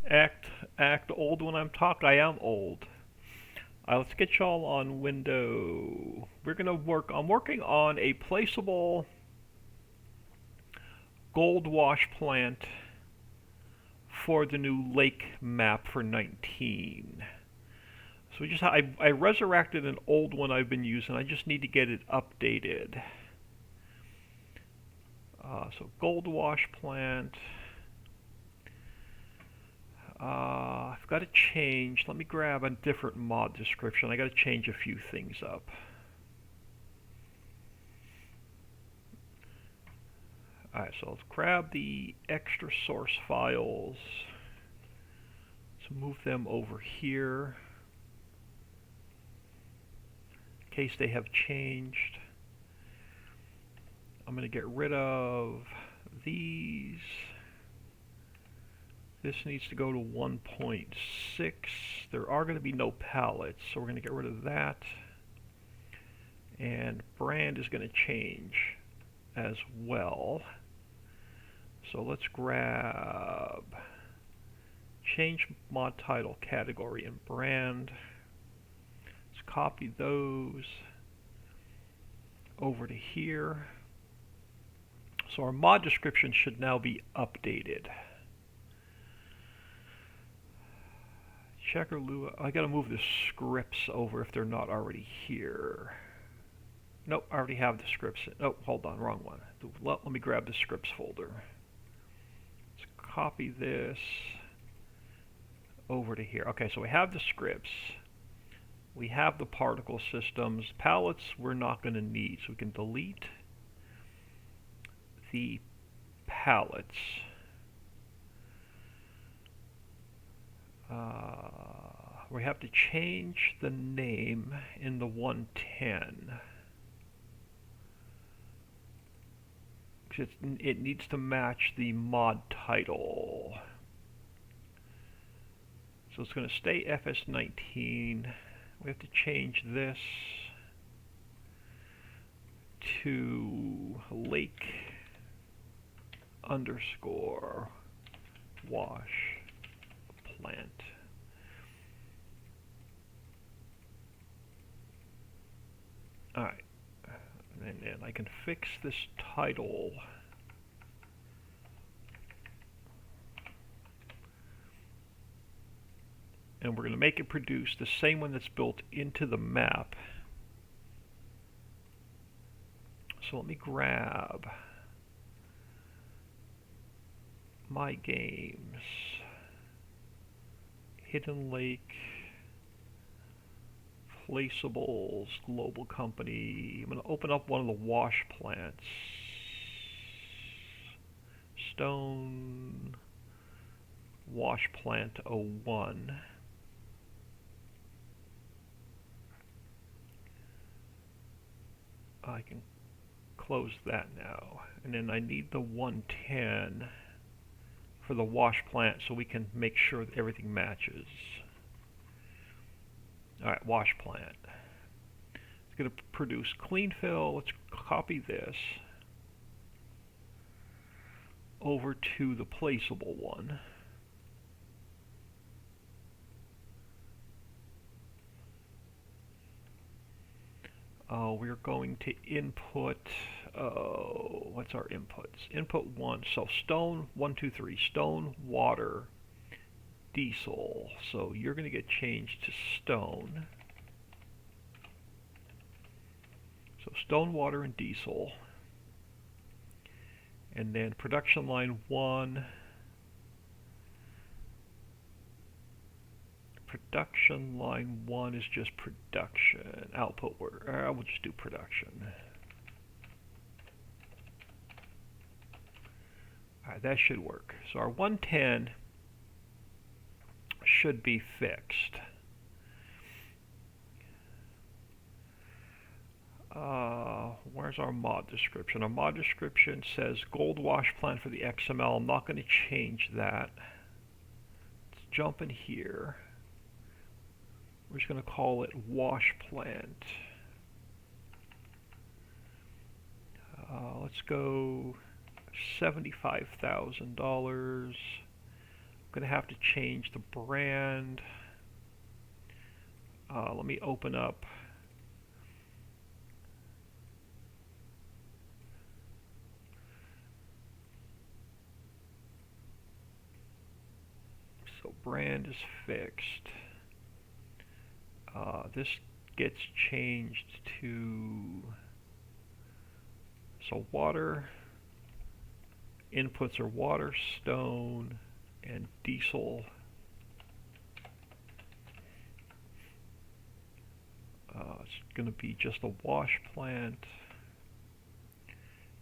Act, act old when I'm talking. I am old. Let's get y'all on window. I'm working on a placeable gold wash plant for the new lake map for 19. So I resurrected an old one I've been using. I just need to get it updated. So gold wash plant. I've got to change. Let me grab a different mod description. I got to change a few things up. Alright, so let's grab the extra source files. Let's move them over here in case they have changed. I'm going to get rid of these. This needs to go to 1.6. There are going to be no pallets, so we're going to get rid of that. And brand is going to change as well. So let's change mod title, category, and brand. Let's copy those over to here. So our mod description should now be updated. Checker Lua, I gotta move the scripts over if they're not already here. Nope, I already have the scripts. Oh, hold on, wrong one. Let me grab the scripts folder. Let's copy this over to here. Okay, so we have the scripts. We have the particle systems. Pallets we're not going to need, so we can delete the pallets. We have to change the name in the 110. It needs to match the mod title. So it's going to stay FS19. We have to change this to lake underscore wash plant. Alright, and then I can fix this title. And we're going to make it produce the same one that's built into the map. So let me grab my games, Hidden Lake, Placeables, Global Company. I'm going to open up one of the wash plants. Stone Wash Plant 01. I can close that now. And then I need the 110 for the wash plant so we can make sure that everything matches. Alright, wash plant. It's going to produce clean fill. Let's copy this over to the placeable one. We're going to input, what's our inputs? Input 1, so stone, 1, 2, 3, stone, water, diesel. So you're going to get changed to stone. So stone, water, and diesel. And then production line 1. Production line 1 is just production. Output order. We'll just do production. Alright, that should work. So our 110 should be fixed. Where's our mod description? Our mod description says gold wash plant for the XML. I'm not going to change that. Let's jump in here. We're just going to call it wash plant. Let's go $75,000. going to have to change the brand. Let me open up so brand is fixed. This gets changed to water. Inputs are water, stone, and diesel. It's going to be just a wash plant.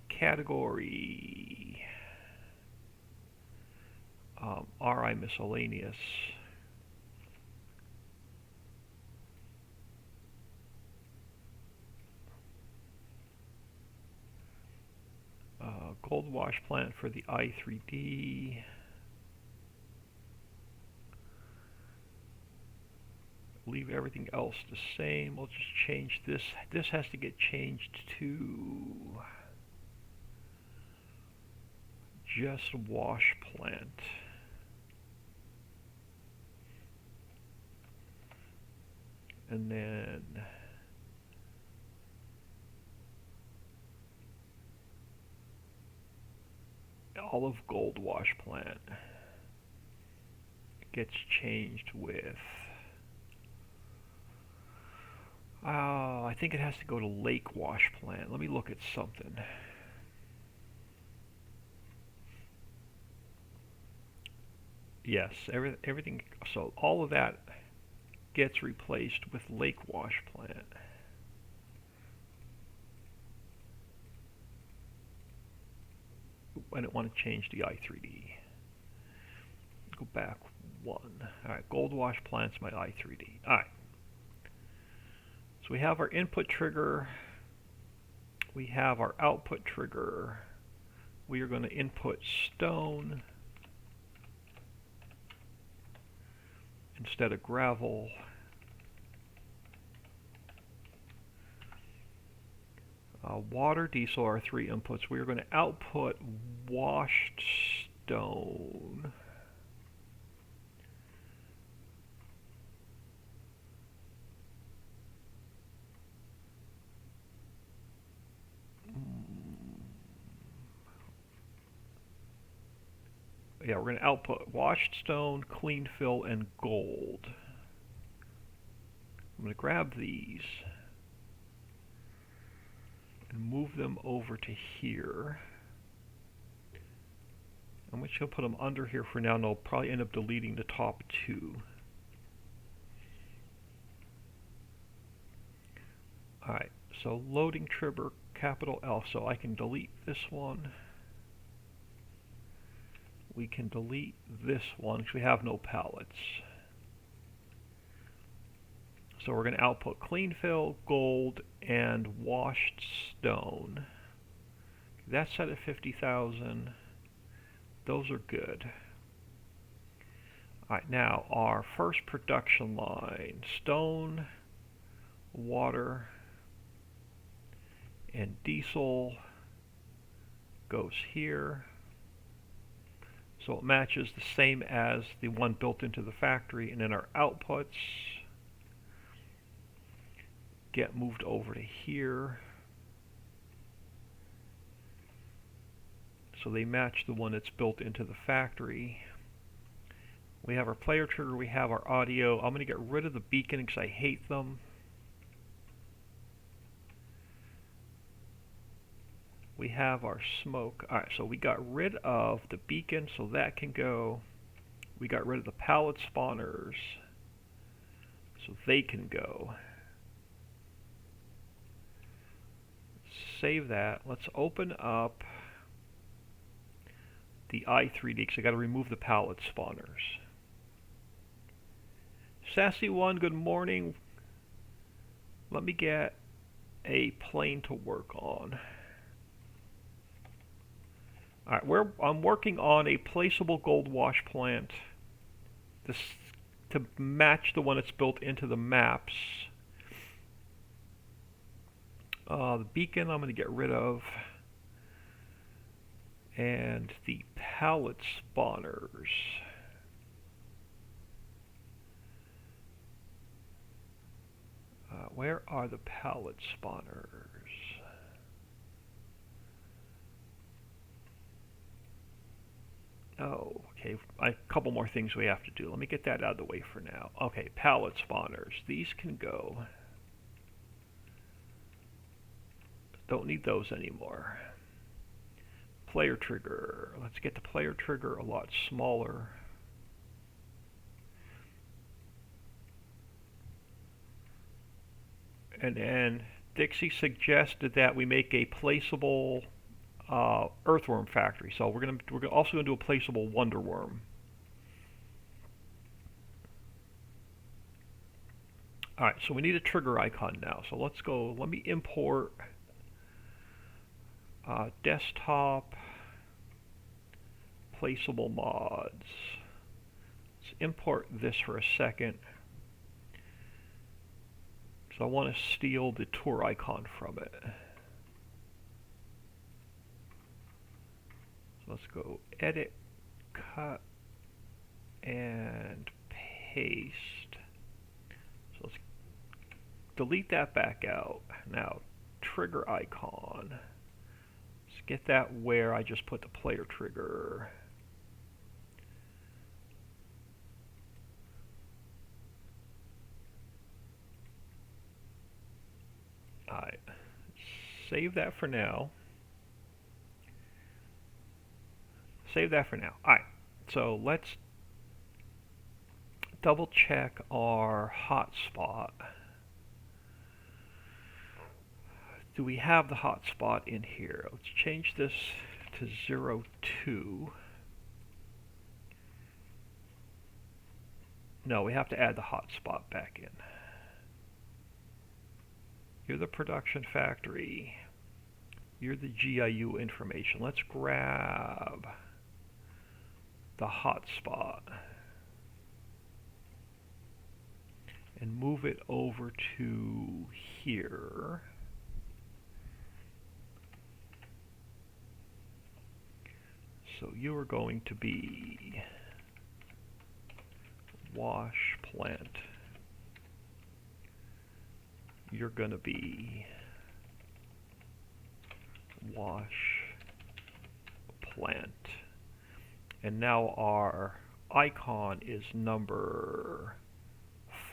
Category RI miscellaneous. Gold wash plant for the i3D. Leave everything else the same. We'll just change this. This has to get changed to just wash plant. And then olive gold wash plant gets changed with I think it has to go to lake wash plant. Let me look at something. Yes, everything, so all of that gets replaced with lake wash plant. I don't want to change the i3D. Go back one. Alright, gold wash plant's my i3D. Alright. So we have our input trigger. We have our output trigger. We are going to input stone instead of gravel. Water, diesel are 3 inputs. We are going to output washed stone. Yeah, we're going to output washed stone, clean fill, and gold. I'm going to grab these and move them over to here. I'm just going to put them under here for now, and I'll probably end up deleting the top 2. Alright, so loading trigger, capital L, so I can delete this one. We can delete this one because we have no pallets. So we're going to output clean fill, gold, and washed stone. That's set at 50,000. Those are good. Alright, now our first production line, stone, water, and diesel goes here. So it matches the same as the one built into the factory, and then our outputs get moved over to here. So they match the one that's built into the factory. We have our player trigger, we have our audio. I'm going to get rid of the beacon because I hate them. We have our smoke. Alright, so we got rid of the beacon, so that can go. We got rid of the pallet spawners, so they can go. Save that. Let's open up the i3D because I got to remove the pallet spawners. Sassy1, good morning. Let me get a plane to work on. Alright, I'm working on a placeable gold wash plant to match the one that's built into the maps. The beacon I'm going to get rid of. And the pallet spawners. Where are the palette spawners? Oh, okay. A couple more things we have to do. Let me get that out of the way for now. Okay, palette spawners. These can go. Don't need those anymore. Player trigger. Let's get the player trigger a lot smaller. And then Dixie suggested that we make a placeable earthworm factory. So we're also gonna do a placeable wonder worm. All right, so we need a trigger icon now. So let's go. Let me import desktop placeable mods. Let's import this for a second. So I want to steal the tour icon from it. So let's go edit, cut, and paste. So let's delete that back out. Now, trigger icon. Let's get that where I just put the player trigger. Alright, save that for now. Save that for now. Alright, so let's double check our hotspot. Do we have the hotspot in here? Let's change this to 02. No, we have to add the hotspot back in. You're the production factory. You're the GIU information. Let's grab the hotspot and move it over to here. So you are going to be wash plant. You're going to be wash plant. And now our icon is number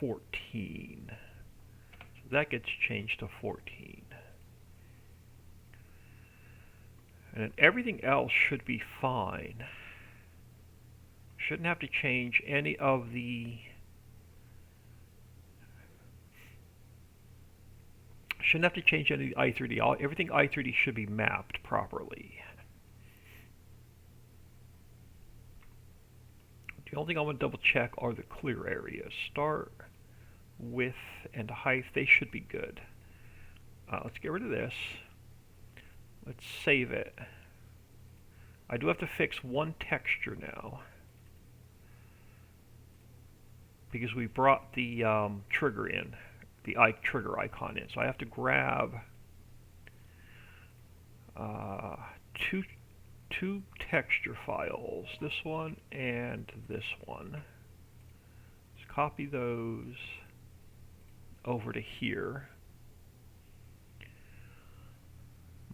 14. So that gets changed to 14. And then everything else should be fine. Shouldn't have to change any of the shouldn't have to change any of the i3D. Everything i3D should be mapped properly. The only thing I want to double check are the clear areas. Start, width, and height. They should be good. Let's get rid of this. Let's save it. I do have to fix one texture now, because we brought the trigger in, the trigger icon in. So I have to grab two texture files, this one and this one. Let's copy those over to here.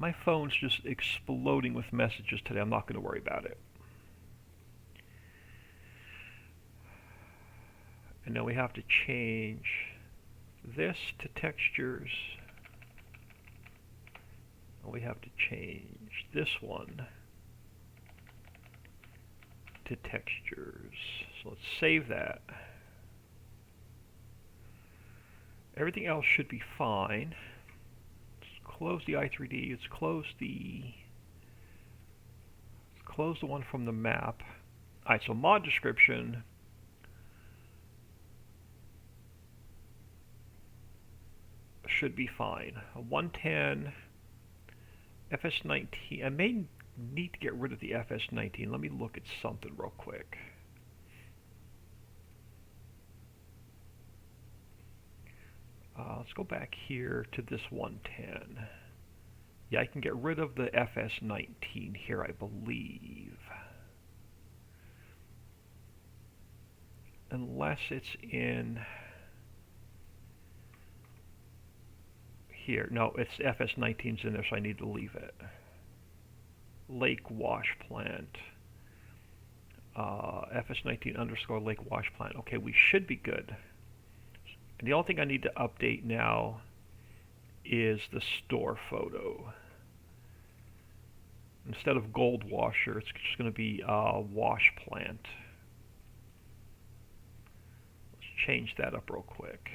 My phone's just exploding with messages today. I'm not going to worry about it. And then we have to change this to textures. And we have to change this one to textures. So let's save that. Everything else should be fine. Close the i3D. Let's close the one from the map. Alright, so mod description should be fine. 110 FS19. I may need to get rid of the FS19. Let me look at something real quick. Let's go back here to this 110. Yeah, I can get rid of the FS19 here, I believe. Unless it's in here. No, it's FS19's in there, so I need to leave it. Lake wash plant. FS19 underscore lake wash plant. Okay, we should be good. And the only thing I need to update now is the store photo. Instead of gold washer, it's just going to be wash plant. Let's change that up real quick.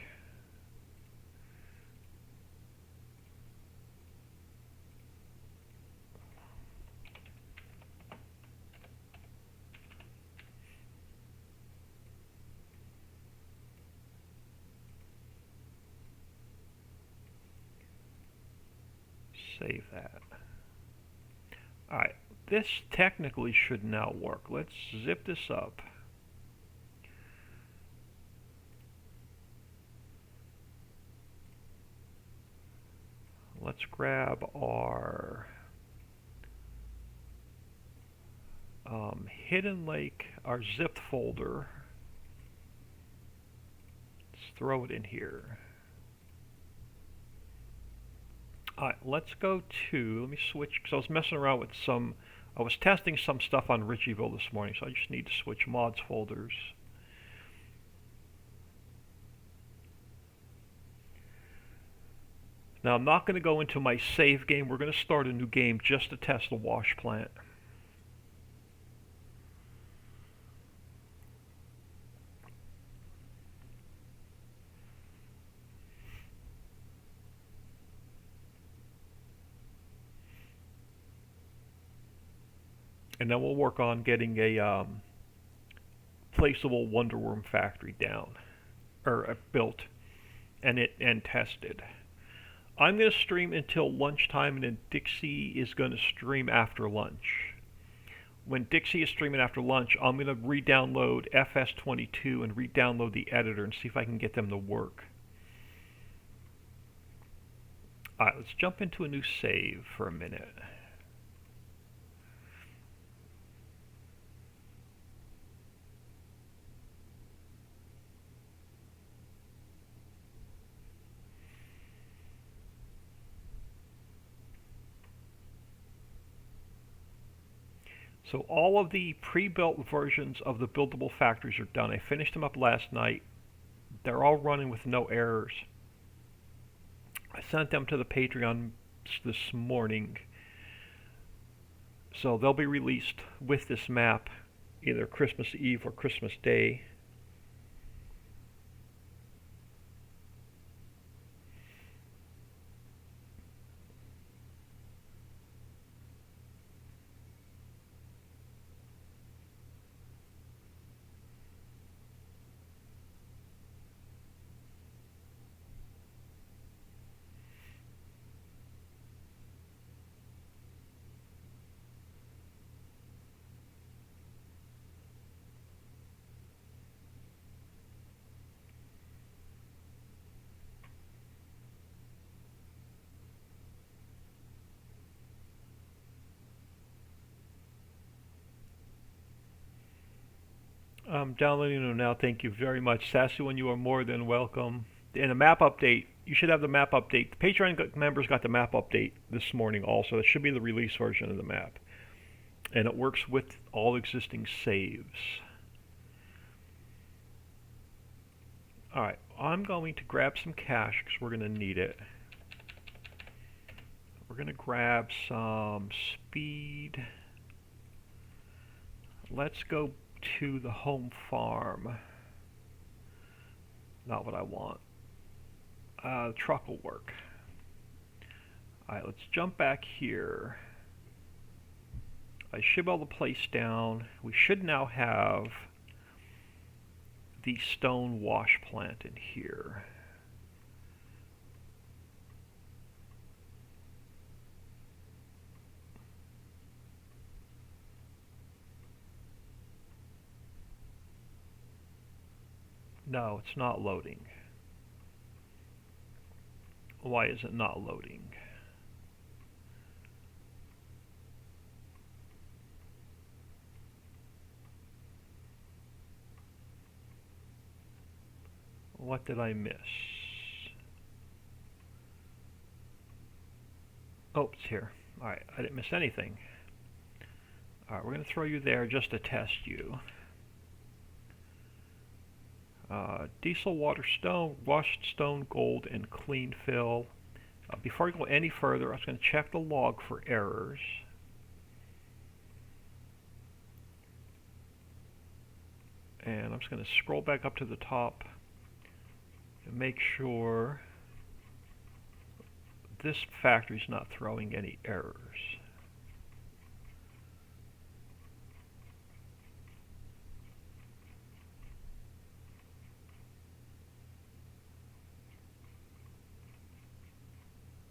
Save that. Alright, this technically should now work. Let's zip this up. Let's grab our Hidden Lake, our zipped folder. Let's throw it in here. Alright, let's go to, let me switch, because I was messing around with I was testing some stuff on Ritchieville this morning, so I just need to switch mods folders. Now I'm not going to go into my save game, we're going to start a new game just to test the wash plant. And then we'll work on getting a placeable Wonderworm factory down, or built, and tested. I'm going to stream until lunchtime, and then Dixie is going to stream after lunch. When Dixie is streaming after lunch, I'm going to re-download FS22 and re-download the editor and see if I can get them to work. Alright, let's jump into a new save for a minute. So all of the pre-built versions of the buildable factories are done. I finished them up last night. They're all running with no errors. I sent them to the Patreon this morning. So they'll be released with this map either Christmas Eve or Christmas Day. I'm downloading them now. Thank you very much. Sassy, you are more than welcome. And a map update. You should have the map update. The Patreon members got the map update this morning also. It should be the release version of the map. And it works with all existing saves. Alright, I'm going to grab some cash because we're going to need it. We're going to grab some speed. Let's go to the home farm. Not what I want. The truck will work. Alright, let's jump back here. I should be able to place down. We should now have the stone wash plant in here. No, it's not loading. Why is it not loading? What did I miss? Oh, it's here. Alright, I didn't miss anything. Alright, we're going to throw you there just to test you. Diesel, water, stone, washed stone, gold, and clean fill. Before I go any further, I was going to check the log for errors. And I'm just going to scroll back up to the top and make sure this factory is not throwing any errors.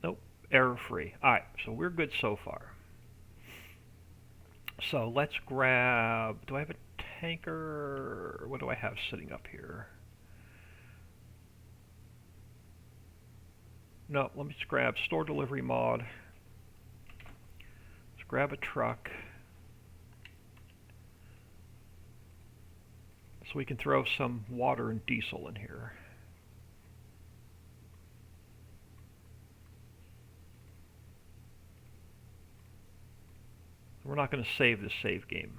Nope, error-free. Alright, so we're good so far. So let's grab, do I have a tanker? What do I have sitting up here? No, let me just grab store delivery mod. Let's grab a truck. So we can throw some water and diesel in here. We're not going to save this save game.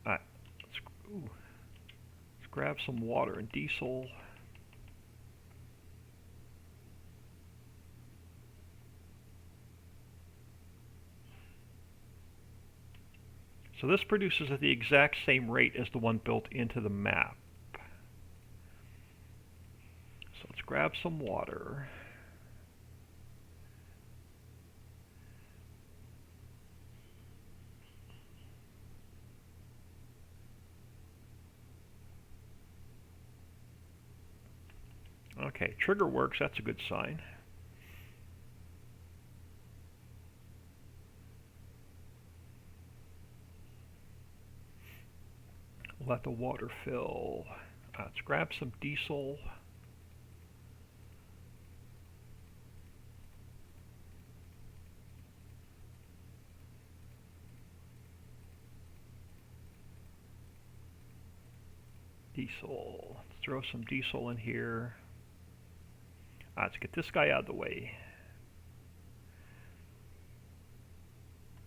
Alright, let's grab some water and diesel. So this produces at the exact same rate as the one built into the map. So let's grab some water. Okay, trigger works, that's a good sign. Let the water fill. Let's grab some diesel. Diesel. Let's throw some diesel in here. Let's get this guy out of the way.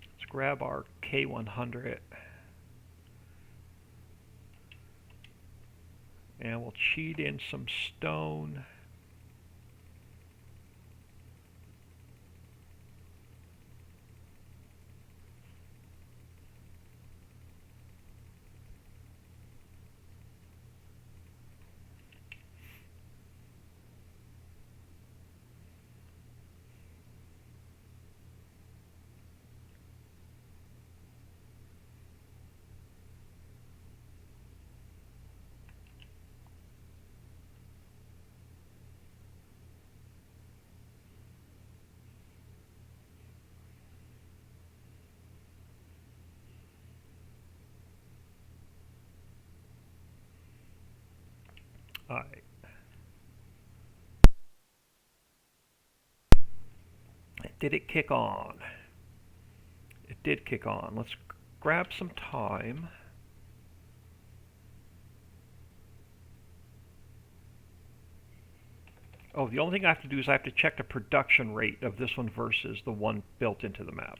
Let's grab our K100. And we'll cheat in some stone. Alright. Did it kick on? It did kick on. Let's grab some time. Oh, the only thing I have to do is I have to check the production rate of this one versus the one built into the map.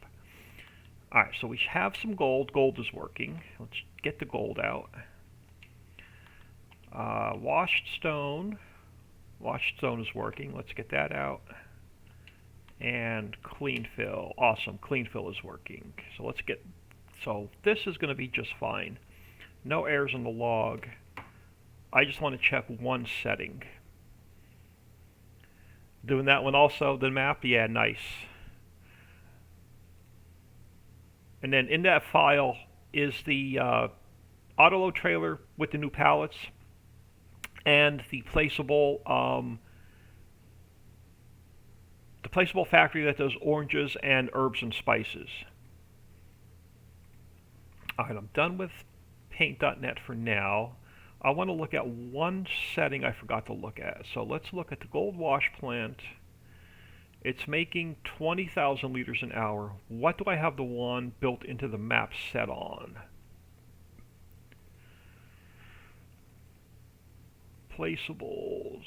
Alright, so we have some gold. Gold is working. Let's get the gold out. Washed stone. Washed stone is working. Let's get that out. And clean fill. Awesome, clean fill is working. So let's get, so this is going to be just fine. No errors in the log. I just want to check one setting. Doing that one also, the map, yeah, nice. And then in that file is the autoload trailer with the new pallets and the placeable factory that does oranges and herbs and spices. Alright, I'm done with paint.net for now. I want to look at one setting I forgot to look at. So let's look at the gold wash plant. It's making 20,000 liters an hour. What do I have the one built into the map set on? replaceables,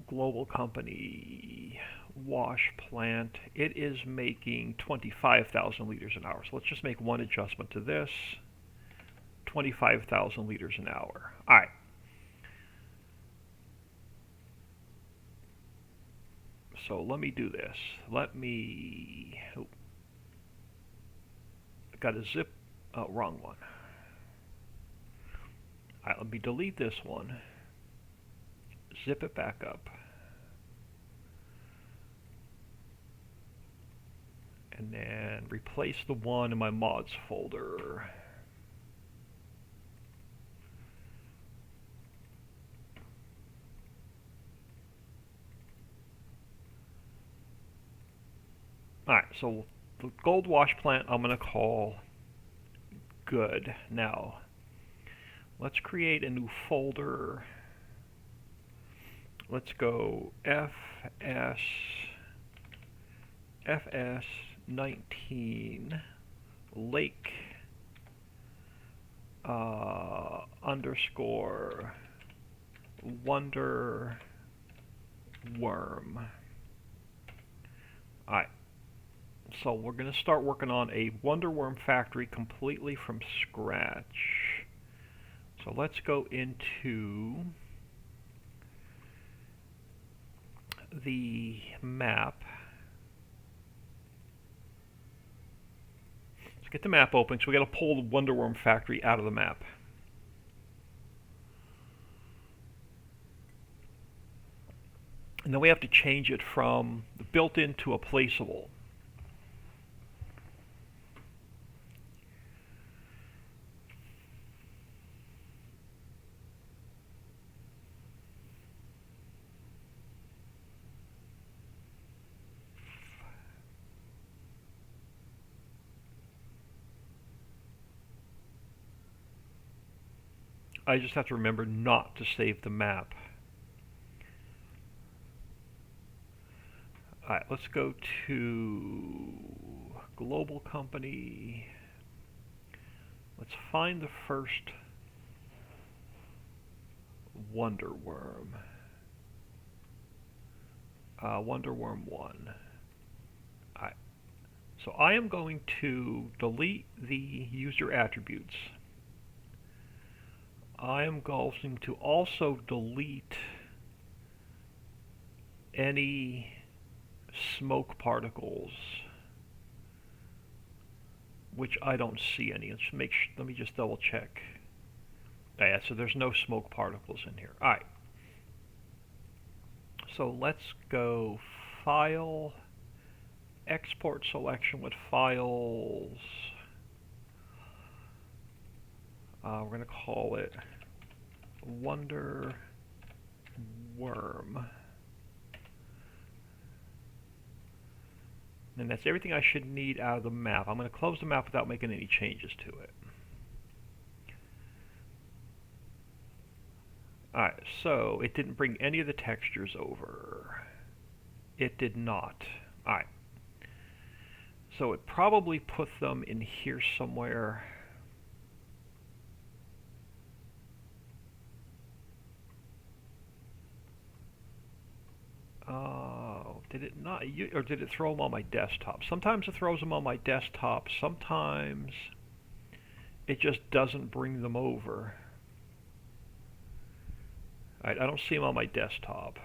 global company, wash plant. It is making 25,000 liters an hour. So let's just make one adjustment to this. 25,000 liters an hour. All right. So let me do this. Got a zip, wrong one. All right, let me delete this one. Zip it back up. And then replace the one in my mods folder. Alright, so the gold wash plant I'm going to call good. Now, let's create a new folder. Let's go FS19 lake underscore wonder worm. Alright. So we're going to start working on a Wonder Worm factory completely from scratch. So let's go into the map. Let's get the map open. So we got to pull the Wonder Worm factory out of the map. And then we have to change it from the built-in to a placeable. I just have to remember not to save the map. Alright, let's go to global company. Let's find the first Wonder Worm. Wonder Worm 1. Alright, so I am going to delete the user attributes. I am going to also delete any smoke particles, which I don't see any. Let me just double check. Yeah, so there's no smoke particles in here. All right. So let's go File, Export Selection with Files. We're going to call it Wonder Worm. And that's everything I should need out of the map. I'm going to close the map without making any changes to it. Alright, so it didn't bring any of the textures over. It did not. Alright. So it probably put them in here somewhere. Did it not, or did it throw them on my desktop? Sometimes it throws them on my desktop. Sometimes it just doesn't bring them over. I don't see them on my desktop.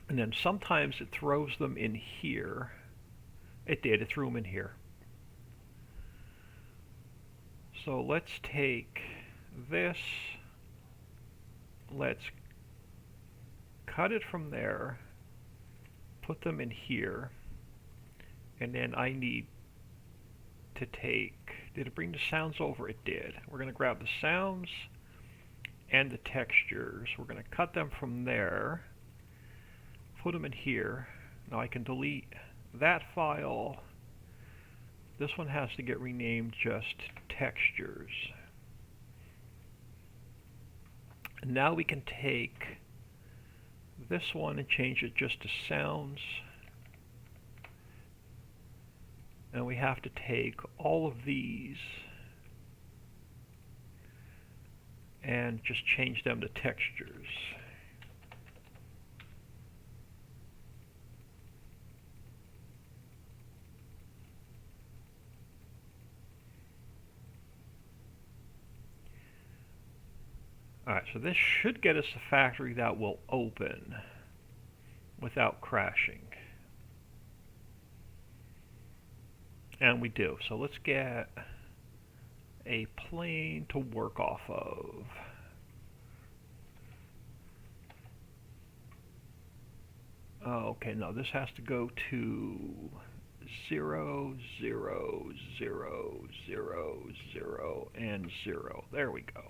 And then sometimes it throws them in here. It did, it threw them in here. So let's take this. Let's cut it from there, put them in here, and then I need to take, did it bring the sounds over? It did. We're going to grab the sounds and the textures. We're going to cut them from there, put them in here. Now I can delete that file. This one has to get renamed just textures. And now we can take this one and change it just to sounds. And we have to take all of these and just change them to textures. Alright, so this should get us a factory that will open without crashing. And we do. So let's get a plane to work off of. Okay, no, this has to go to 0, 0, 0, 0, 0, and 0. There we go.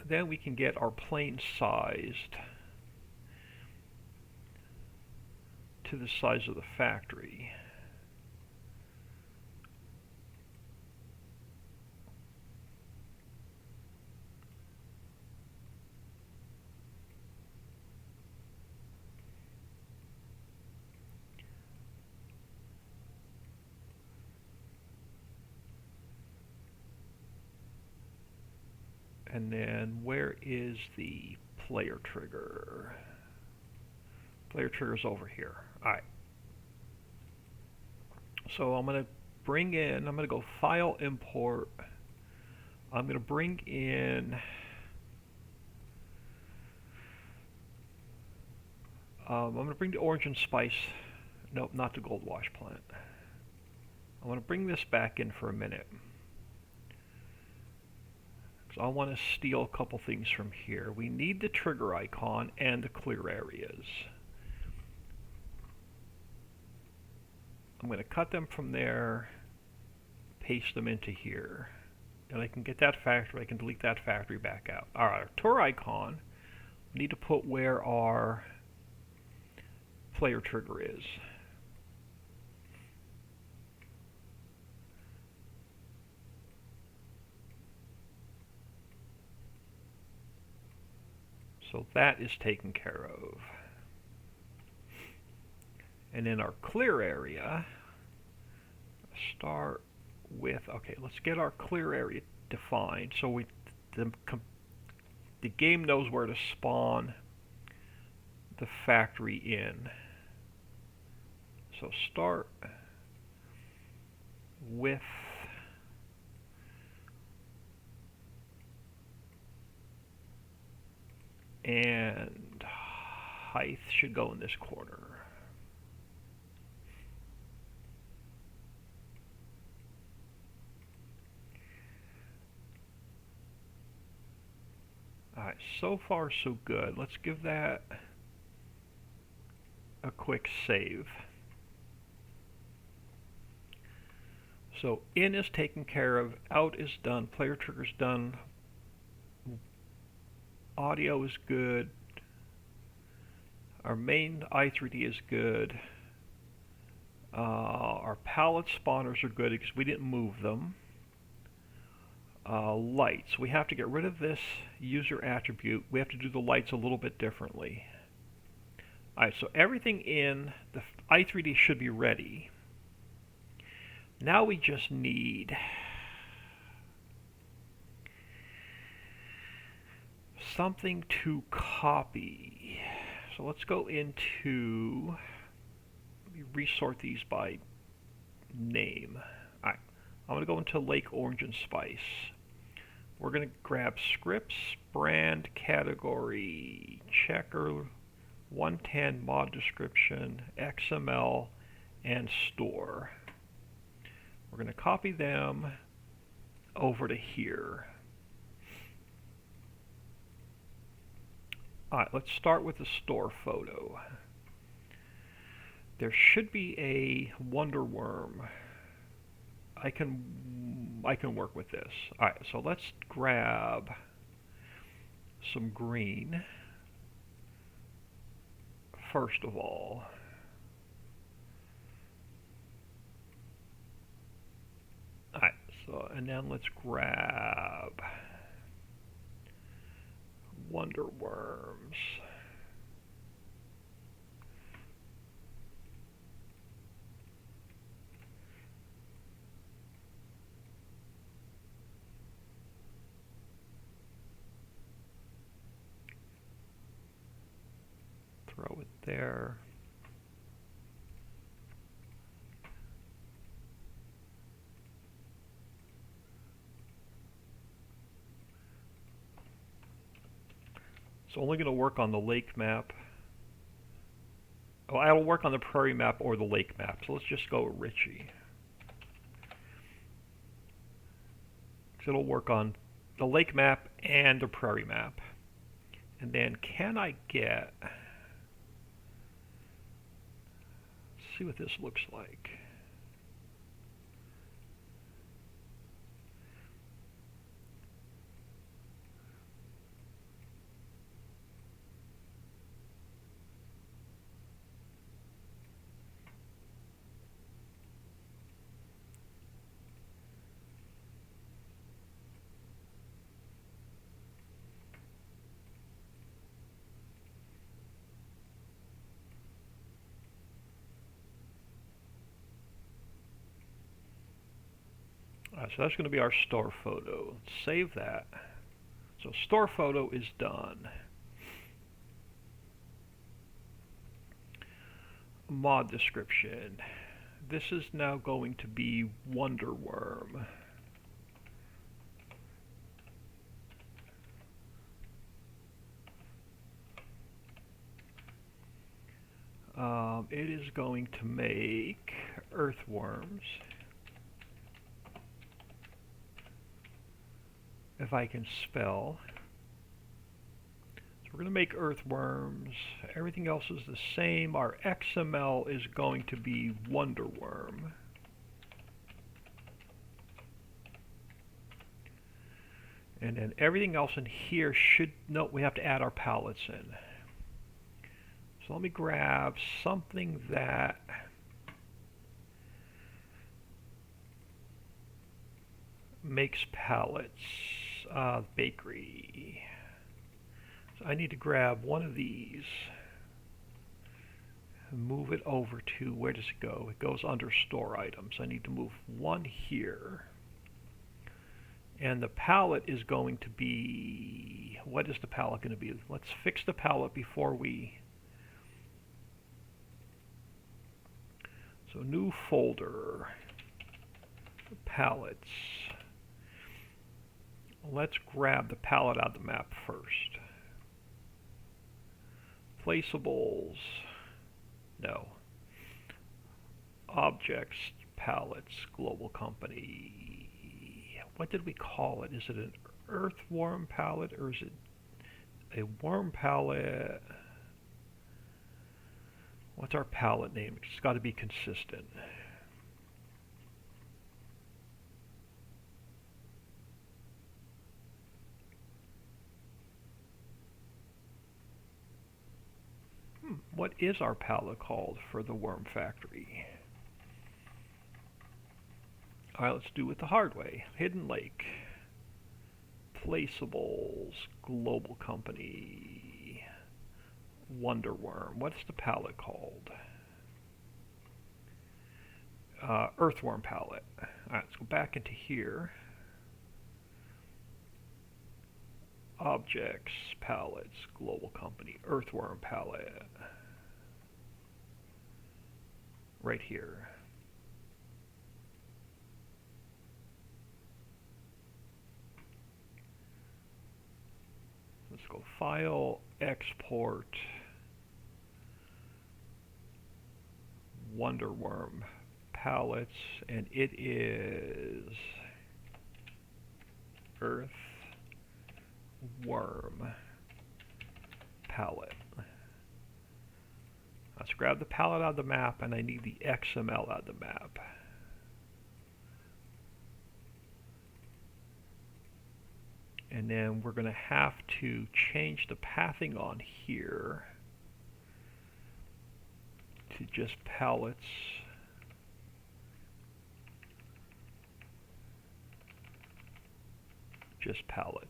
Then we can get our plane sized to the size of the factory. And then where is the player trigger? Player trigger's over here. Alright. So I'm going to go File, Import. I'm going to bring in I'm going to bring the Orange and Spice. Nope, not the Gold Wash plant. I want to bring this back in for a minute. I want to steal a couple things from here. We need the trigger icon and the clear areas. I'm going to cut them from there, paste them into here. And I can get that factory, I can delete that factory back out. Alright, our tour icon, we need to put where our player trigger is. So that is taken care of. And in our clear area, start with, okay, let's get our clear area defined so the game knows where to spawn the factory in. So start with and height should go in this corner. Alright, so far so good. Let's give that a quick save. So in is taken care of, out is done, player trigger's done, audio is good, our main i3D is good, our palette spawners are good because we didn't move them. Lights, we have to get rid of this user attribute. We have to do the lights a little bit differently. Alright, so everything in the i3D should be ready. Now we just need something to copy. So let's go into, let me resort these by name. Alright, I'm going to go into Lake Orange and Spice. We're going to grab scripts, brand, category, checker, 110, mod description, XML, and store. We're going to copy them over to here. Alright, let's start with the store photo. There should be a Wonder Worm. I can work with this. Alright, so let's grab some green first of all. Alright, so and then let's grab Wonder Worms. there. It's only going to work on the lake map. Oh, it'll work on the prairie map or the lake map. So let's just go Ritchie. So it'll work on the lake map and the prairie map. And then can I get... Let's see what this looks like. So that's going to be our store photo. Let's save that. So store photo is done. Mod description. This is now going to be Wonder Worm. It is going to make earthworms. If I can spell. So we're going to make earthworms. Everything else is the same. Our XML is going to be Wonder Worm. And then everything else in here should, no, we have to add our palettes in. So let me grab something that makes palettes. Bakery. So I need to grab one of these and move it over to, where does it go? It goes under store items. I need to move one here. And the palette is going to be, what is the palette going to be? Let's fix the palette before we, so new folder, palettes. Let's grab the palette out of the map first. Placeables, no. Objects, palettes, global company. What did we call it? Is it an earthworm palette or is it a worm palette? What's our palette name? It's got to be consistent. What is our palette called for the worm factory? Alright, let's do it the hard way. Hidden Lake. Placeables. Global company. Wonder Worm. What's the palette called? Earthworm palette. Alright, let's go back into here. Objects, palettes, global company, earthworm palette. Right here. Let's go File, Export, Wonder Worm palettes, and it is Earth Worm palette. Let's grab the palette out of the map, and I need the XML out of the map. And then we're going to have to change the pathing on here to just palettes. Just palettes.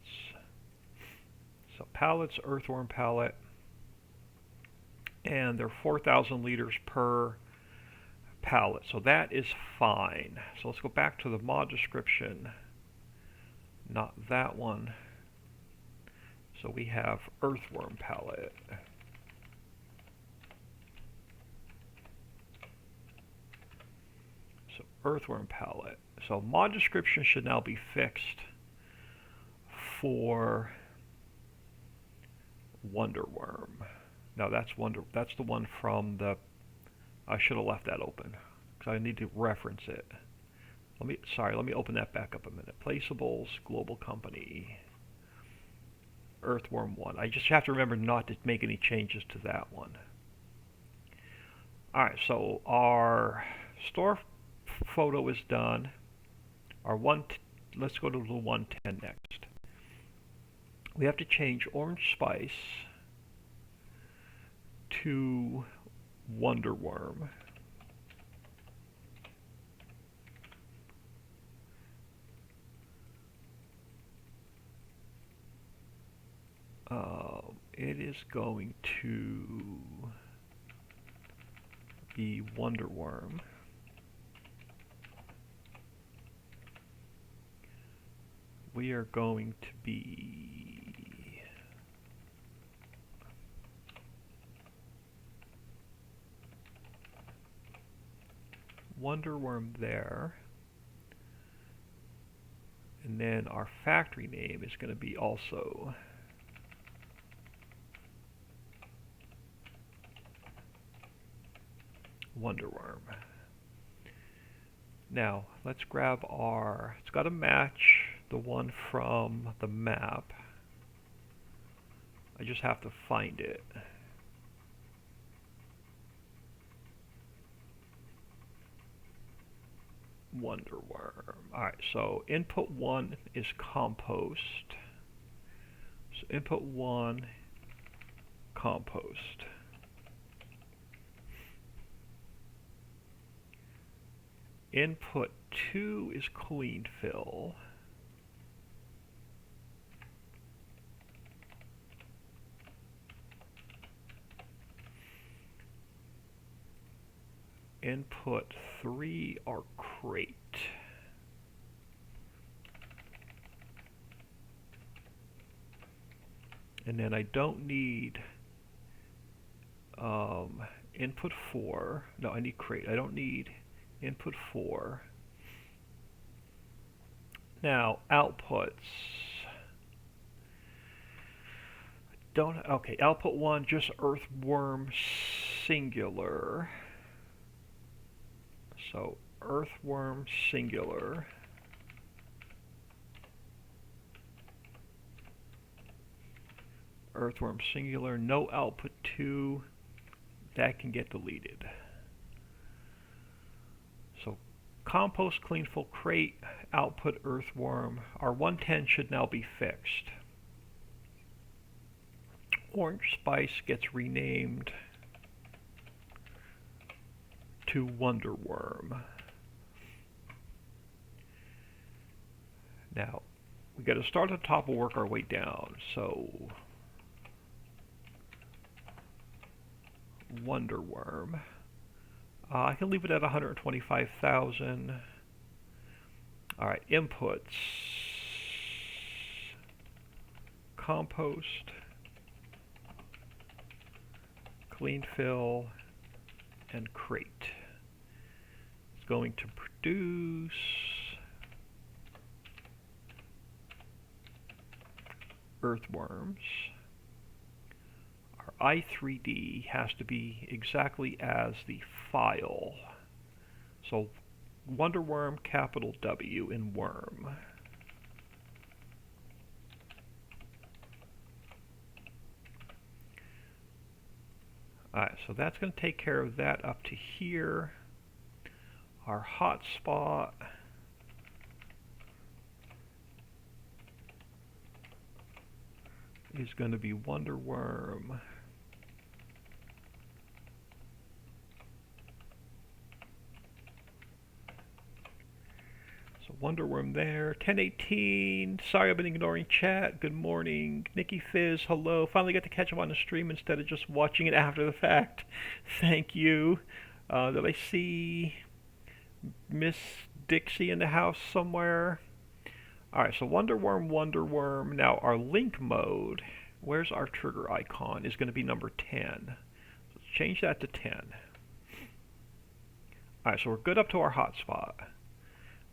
So palettes, earthworm palette, and they're 4,000 liters per palette. So that is fine. So let's go back to the mod description. Not that one. So we have earthworm palette. Earthworm palette. So mod description should now be fixed for Wonderworm. No, that's the one from the. I should have left that open because I need to reference it. Let me open that back up a minute. Placeables, global company, Earthworm 1. I just have to remember not to make any changes to that one. Alright, so our store photo is done. Let's go to the 110 next. We have to change Orange Spice to Wonderworm. It is going to be Wonderworm. We are going to be Wonderworm there. And then our factory name is going to be also Wonderworm. Now, let's grab it's got to match the one from the map. I just have to find it. Wonderworm. Alright, so input 1 is compost. So input 1, compost. Input 2 is clean fill. Input 3 are crate. And then I don't need input 4. No, I need crate. I don't need input 4. Now, outputs. Okay, output 1, just Earthworm singular. So, Earthworm singular. Earthworm singular, no output 2. That can get deleted. So, compost, clean fill, crate, output Earthworm. Our 110 should now be fixed. Orange Spice gets renamed to Wonderworm. Now, we got to start at the top and work our way down. So, Wonderworm. I can leave it at 125,000. Alright, inputs. Compost. Clean fill. And crate. It's going to produce earthworms. Our i3D has to be exactly as the file. So Wonderworm, capital W in worm. Alright, so that's going to take care of that up to here. Our hotspot is going to be Wonderworm. So Wonderworm there. 1018. Sorry I've been ignoring chat. Good morning. Nikki Fizz, hello. Finally got to catch up on the stream instead of just watching it after the fact. Thank you. Did I see Miss Dixie in the house somewhere? Alright, so Wonderworm, Wonderworm. Now our link mode, where's our trigger icon, is going to be number 10. Let's change that to 10. Alright, so we're good up to our hotspot.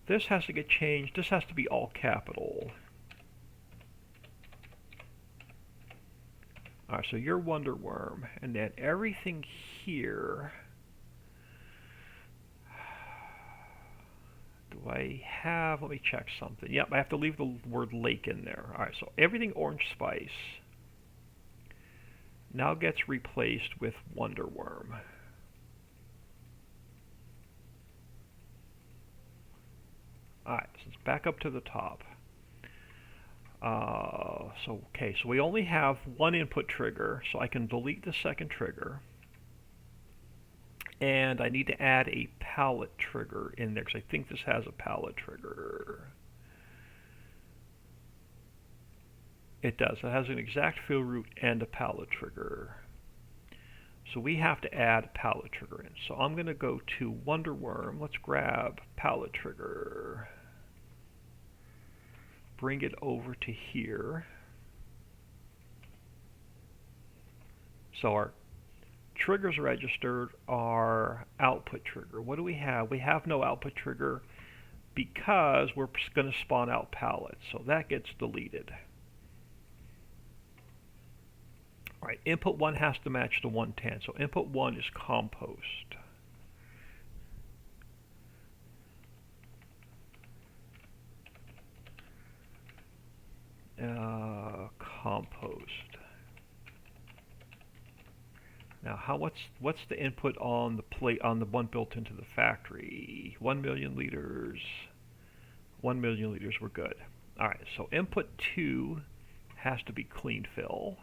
this has to get changed. This has to be all capital. Alright, so you're Wonder Worm, and then everything here. Do I have, let me check something. Yep, I have to leave the word lake in there. Alright, so everything Orange Spice now gets replaced with Wonder Worm. Alright, so let's back up to the top. So we only have one input trigger, so I can delete the second trigger. And I need to add a palette trigger in there, because I think this has a palette trigger. It does. It has an exact fill root and a palette trigger. So we have to add a palette trigger in. So I'm going to go to Wonder Worm. Let's grab palette trigger. Bring it over to here. So our triggers registered are output trigger. What do we have? We have no output trigger because we're going to spawn out palettes. So that gets deleted. All right, input 1 has to match the 110. So input 1 is compost. Compost. Now, what's the input on the plate on the one built into the factory? 1 million liters. 1 million liters. We're good. All right. So input 2 has to be clean fill.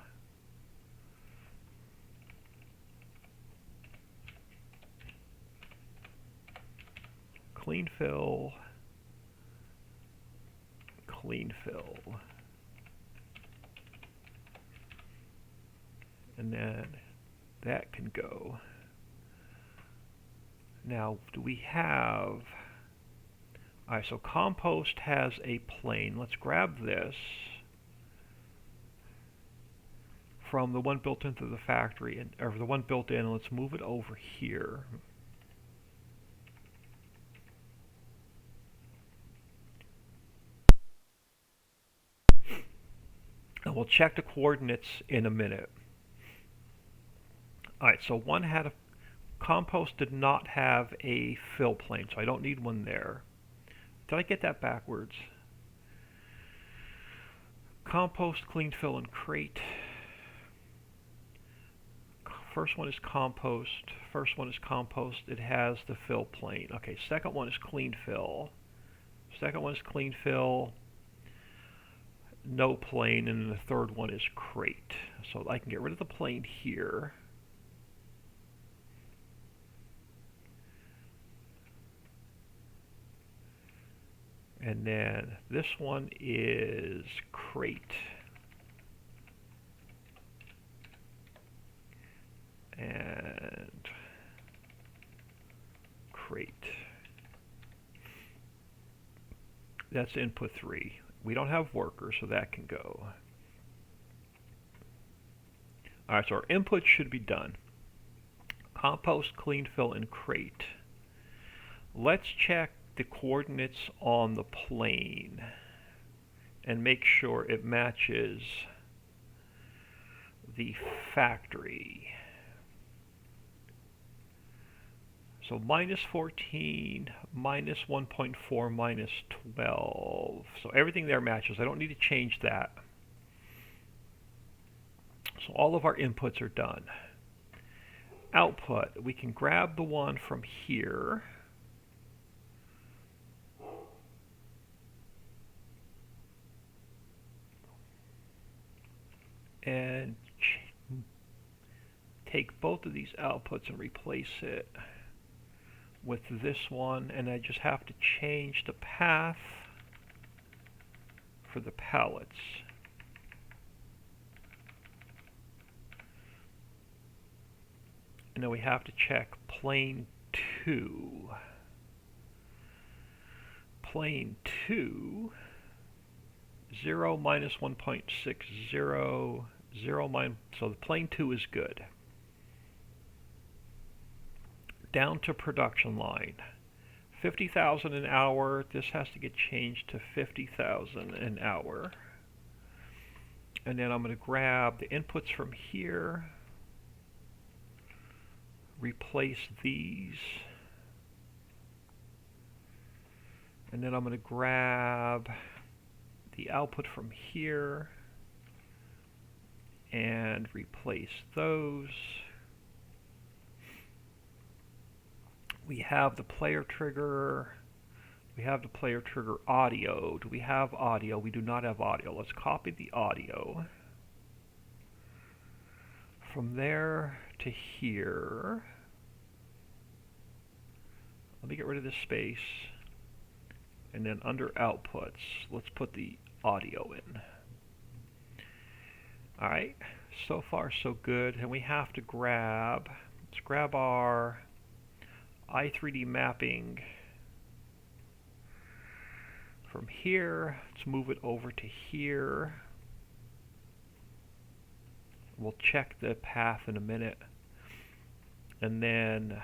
Clean fill. Clean fill. And then that can go. Now, do we have... Alright, so compost has a plane. Let's grab this from the one built into the factory, or the one built in, and let's move it over here. And we'll check the coordinates in a minute. Alright, so one had a compost did not have a fill plane, so I don't need one there. Did I get that backwards? Compost, clean fill, and crate. First one is compost. First one is compost. It has the fill plane. Okay, second one is clean fill. Second one is clean fill. No plane, and the third one is crate. So I can get rid of the plane here. And then this one is crate. And crate. That's input 3. We don't have workers, so that can go. Alright, so our input should be done. Compost, clean fill, and crate. Let's check the coordinates on the plane and make sure it matches the factory. So minus 14, minus 1.4, minus 12. So everything there matches. I don't need to change that. So all of our inputs are done. Output, we can grab the one from here. And take both of these outputs and replace it with this one, and I just have to change the path for the pallets. And then we have to check plane 2. Plane 2, 0 minus 1.60, 0 minus, so the plane 2 is good. Down to production line. 50,000 an hour. This has to get changed to 50,000 an hour. And then I'm going to grab the inputs from here, replace these, and then I'm going to grab the output from here and replace those. We have the player trigger. We have the player trigger audio. Do we have audio? We do not have audio. Let's copy the audio. From there to here. Let me get rid of this space. And then under outputs, let's put the audio in. Alright, so far so good. And we have to let's grab our i3D mapping from here. Let's move it over to here. We'll check the path in a minute. And then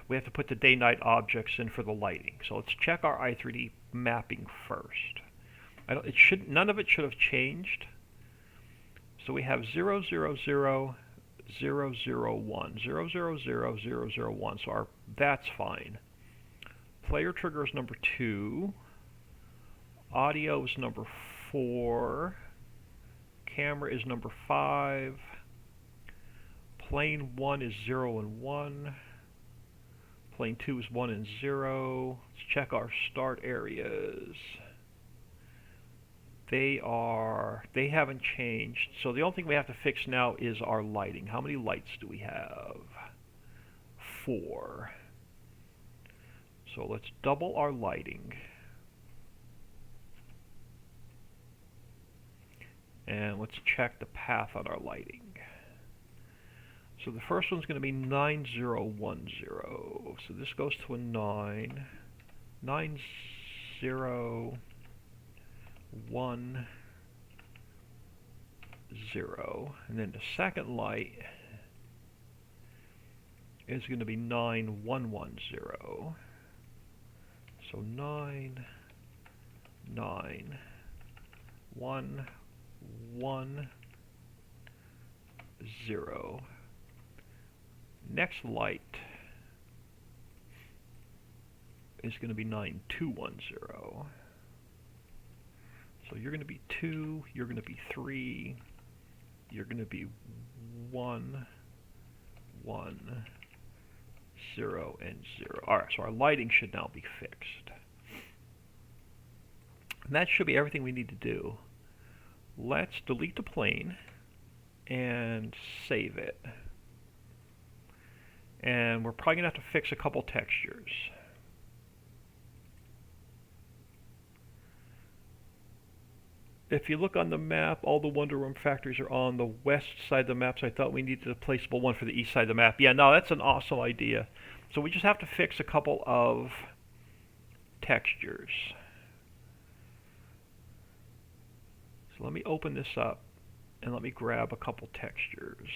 we have to put the day-night objects in for the lighting. So let's check our i3D mapping first. None of it should have changed. So we have 0, 0, 0, 0, 0, 1. 0, 0, 0, 0, 0, 1. So that's fine. Player trigger is number 2. Audio is number 4. Camera is number 5. Plane 1 is 0 and 1. Plane 2 is 1 and 0. Let's check our start areas. They haven't changed. So the only thing we have to fix now is our lighting. How many lights do we have? 4. So let's double our lighting. And let's check the path on our lighting. So the first one's going to be 9010. So this goes to a 9. 9010. And then the second light is going to be 9110. So 9, 9, 1, 1, 0. Next light is going to be 9210. So you're going to be 2, you're going to be 3, you're going to be 1, 1, 0, and 0. Alright, so our lighting should now be fixed. And that should be everything we need to do. Let's delete the plane and save it. And we're probably going to have to fix a couple textures. If you look on the map, all the Wonder Room factories are on the west side of the map, so I thought we needed a placeable one for the east side of the map. Yeah, no, that's an awesome idea. So we just have to fix a couple of textures. So let me open this up, and let me grab a couple textures.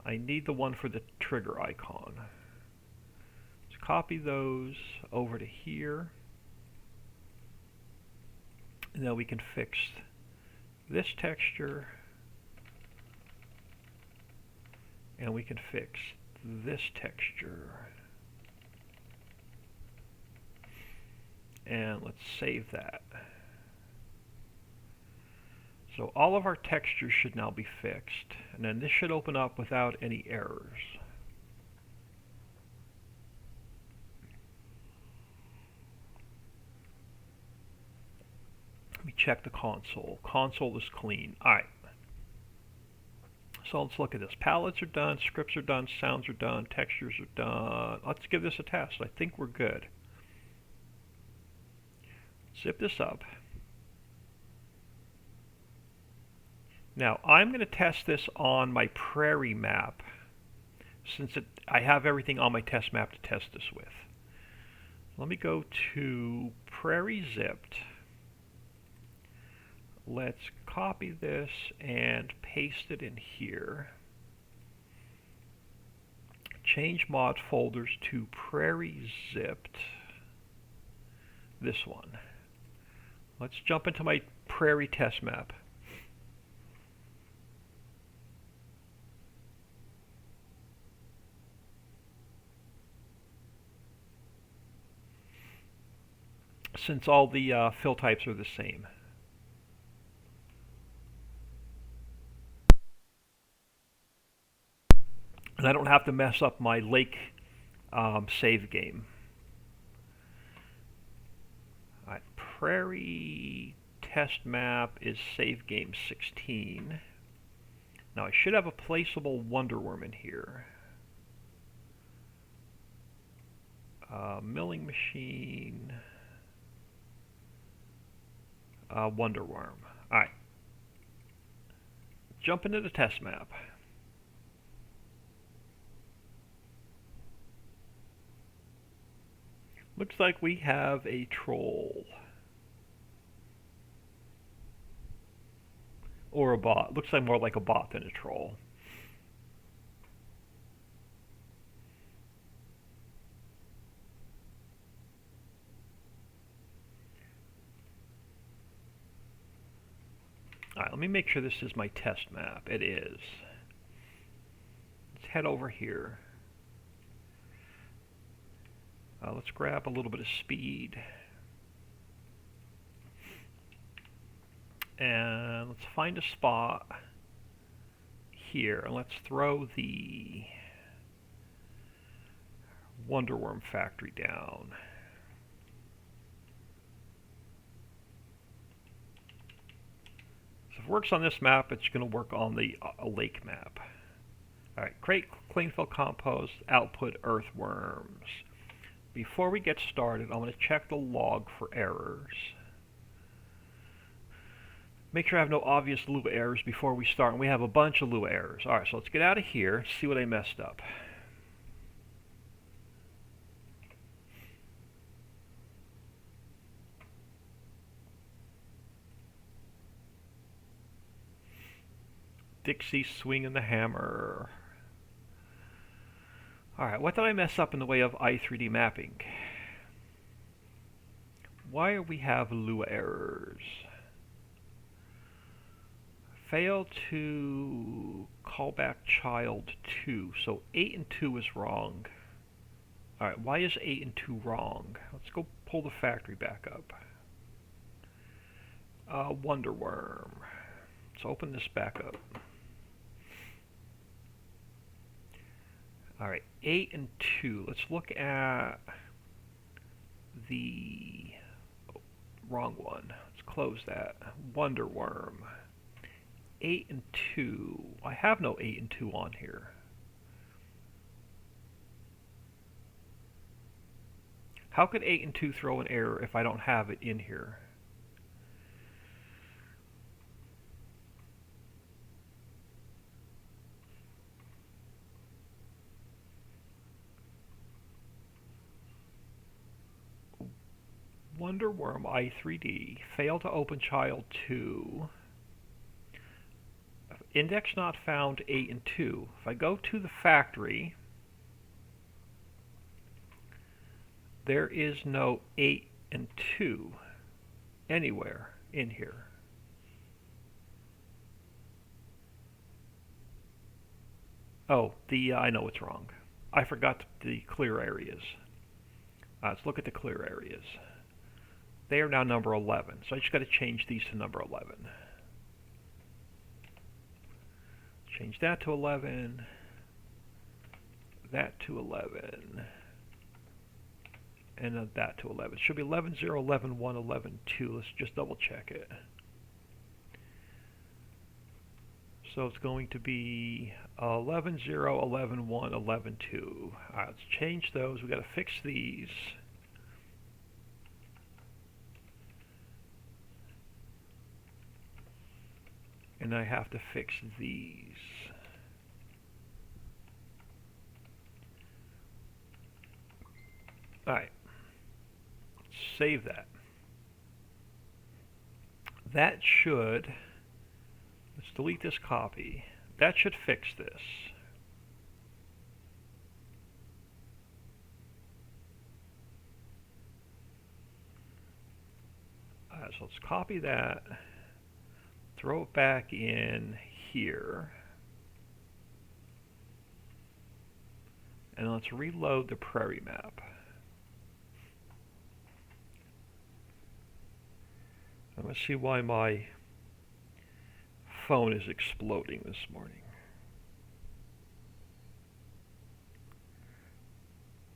I need the one for the trigger icon. Let's copy those over to here. And then we can fix this texture, and we can fix this texture. And let's save that. So all of our textures should now be fixed, and then this should open up without any errors. Let me check the console. Console is clean. Alright. So let's look at this. Palettes are done, scripts are done, sounds are done, textures are done. Let's give this a test. I think we're good. Zip this up. Now I'm going to test this on my Prairie map, since I have everything on my test map to test this with. Let me go to Prairie Zipped. Let's copy this and paste it in here. change mod folders to Prairie Zipped. This one. Let's jump into my Prairie test map. Since all the fill types are the same. And I don't have to mess up my lake save game. Alright, Prairie test map is save game 16. Now I should have a placeable Wonderworm in here. Milling machine. Wonderworm. Alright. Jump into the test map. Looks like we have a troll. Or a bot. Looks like more like a bot than a troll. Alright, let me make sure this is my test map. It is. Let's head over here. Let's grab a little bit of speed. And let's find a spot here. And let's throw the Wonderworm factory down. So if it works on this map, it's going to work on the lake map. Alright, create clean fill compost, output earthworms. Before we get started, I'm going to check the log for errors. Make sure I have no obvious Lua errors before we start, and we have a bunch of Lua errors. Alright, so let's get out of here and see what I messed up. Dixie swinging the hammer. Alright, what did I mess up in the way of i3D mapping? Why do we have Lua errors? Fail to call back child 2. So 8 and 2 is wrong. Alright, why is 8 and 2 wrong? Let's go pull the factory back up. Wonderworm. Let's open this back up. Alright, 8 and 2. Let's look at the wrong one. Let's close that. Wonderworm. 8 and 2. I have no 8 and 2 on here. How could 8 and 2 throw an error if I don't have it in here? Wonderworm i3D. Fail to open child 2. Index not found 8 and 2. If I go to the factory, there is no 8 and 2 anywhere in here. Oh, I know what's wrong. I forgot the clear areas. Let's look at the clear areas. They are now number 11, so I just got to change these to number 11. Change that to 11, that to 11, and that to 11. It should be 11, 0, 11, 1, 11, 2. Let's just double check it. So it's going to be 11, 0, 11, 1, 11, 2. All right, let's change those. We've got to fix these. And I have to fix these. Alright. Save that. That should... Let's delete this copy. That should fix this. So let's copy that, throw it back in here, and let's reload the prairie map. I'm going to see why my phone is exploding this morning.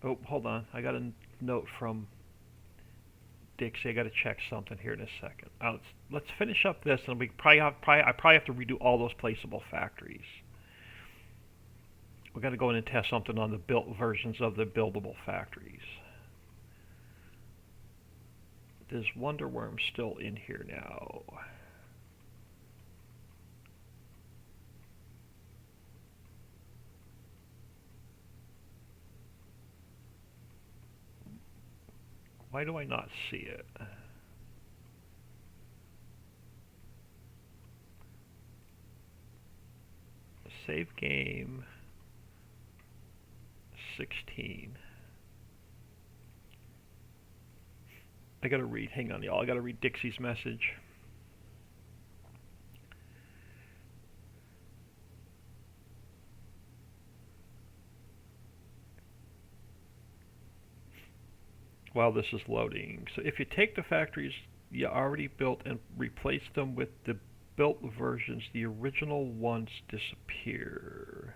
Oh, hold on. I got a note from Dixie. I got to check something here in a second. Let's finish up this, and I probably have to redo all those placeable factories. We're going to go in and test something on the built versions of the buildable factories. There's Wonder Worm still in here now. Why do I not see it? Save game 16. I gotta read, hang on y'all, I gotta read Dixie's message. While this is loading. So if you take the factories you already built and replace them with the built versions, the original ones disappear.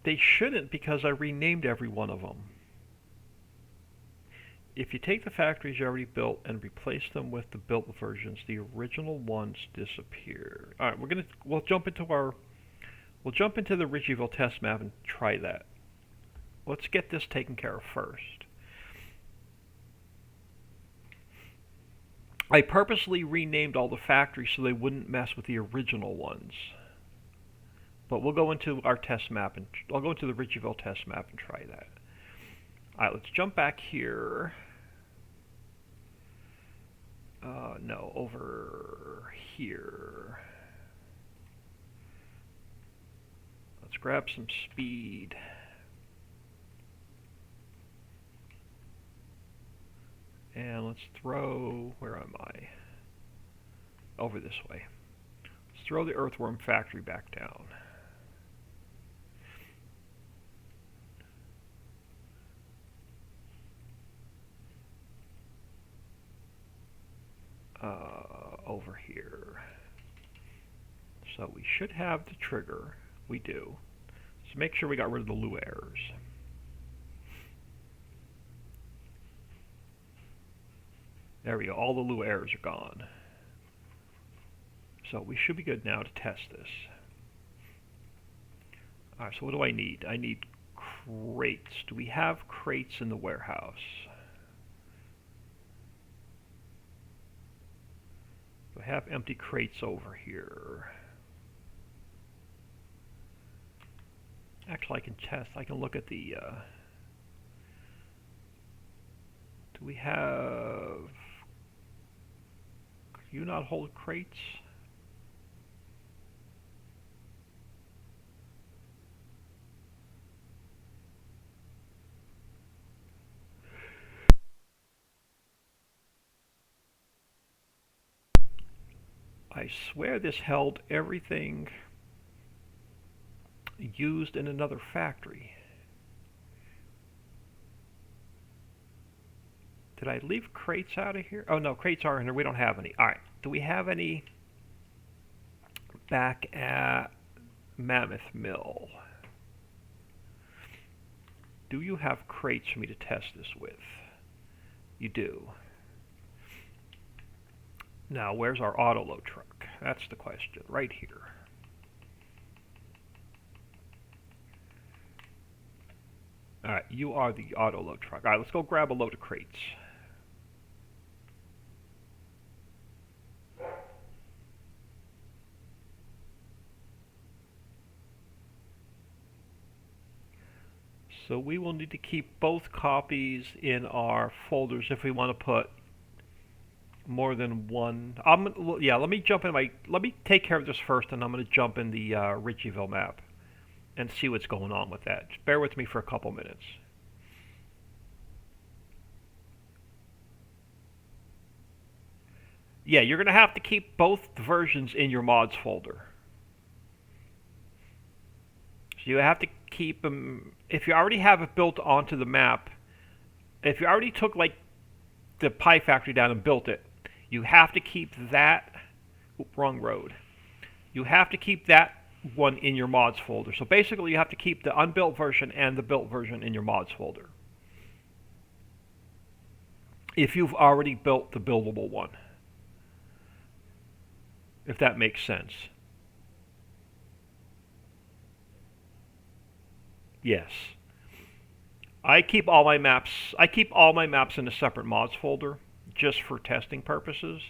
They shouldn't, because I renamed every one of them. If you take the factories you already built and replace them with the built versions, the original ones disappear. All right, we'll jump into the Ridgeville test map and try that. Let's get this taken care of first. I purposely renamed all the factories so they wouldn't mess with the original ones. But we'll go into our test map, and I'll go into the Ridgeville test map and try that. Alright, let's jump back here. No, over here. Let's grab some speed. And let's throw, where am I? Over this way. Let's throw the earthworm factory back down. Over here. So we should have the trigger. We do. So make sure we got rid of the Lou errors. There we go. All the Lou errors are gone. So we should be good now to test this. Alright, so what do I need? I need crates. Do we have crates in the warehouse? Do I have empty crates over here? Actually, I can test. I can look at the... do we have... Could you not hold crates? I swear this held everything used in another factory. Did I leave crates out of here? Oh no, crates are in here. We don't have any. Alright, do we have any back at Mammoth Mill? Do you have crates for me to test this with? You do. Now, where's our auto-load truck? That's the question, right here. Alright, you are the auto-load truck. Alright, let's go grab a load of crates. So we will need to keep both copies in our folders if we want to put more than one. Yeah, let me take care of this first, and I'm going to jump in the Ridgeville map and see what's going on with that. Just bear with me for a couple minutes. Yeah, you're going to have to keep both versions in your mods folder. So you have to keep them. If you already have it built onto the map, if you already took like the Pi Factory down and built it, you have to keep that. Wrong road. You have to keep that one in your mods folder. So basically, you have to keep the unbuilt version and the built version in your mods folder. If you've already built the buildable one. If that makes sense. Yes. I keep all my maps in a separate mods folder just for testing purposes.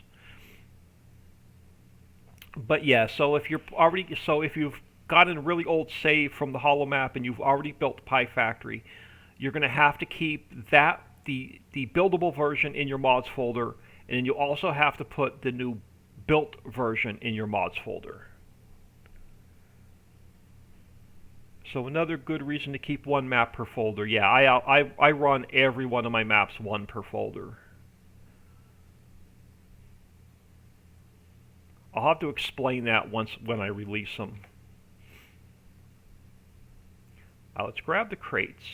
But yeah, so if you've got a really old save from the Hollow map and you've already built Pi Factory, you're going to have to keep the buildable version in your mods folder, and then you also have to put the new built version in your mods folder. So another good reason to keep one map per folder. Yeah, I run every one of my maps one per folder. I'll have to explain that when I release them. Let's grab the crates.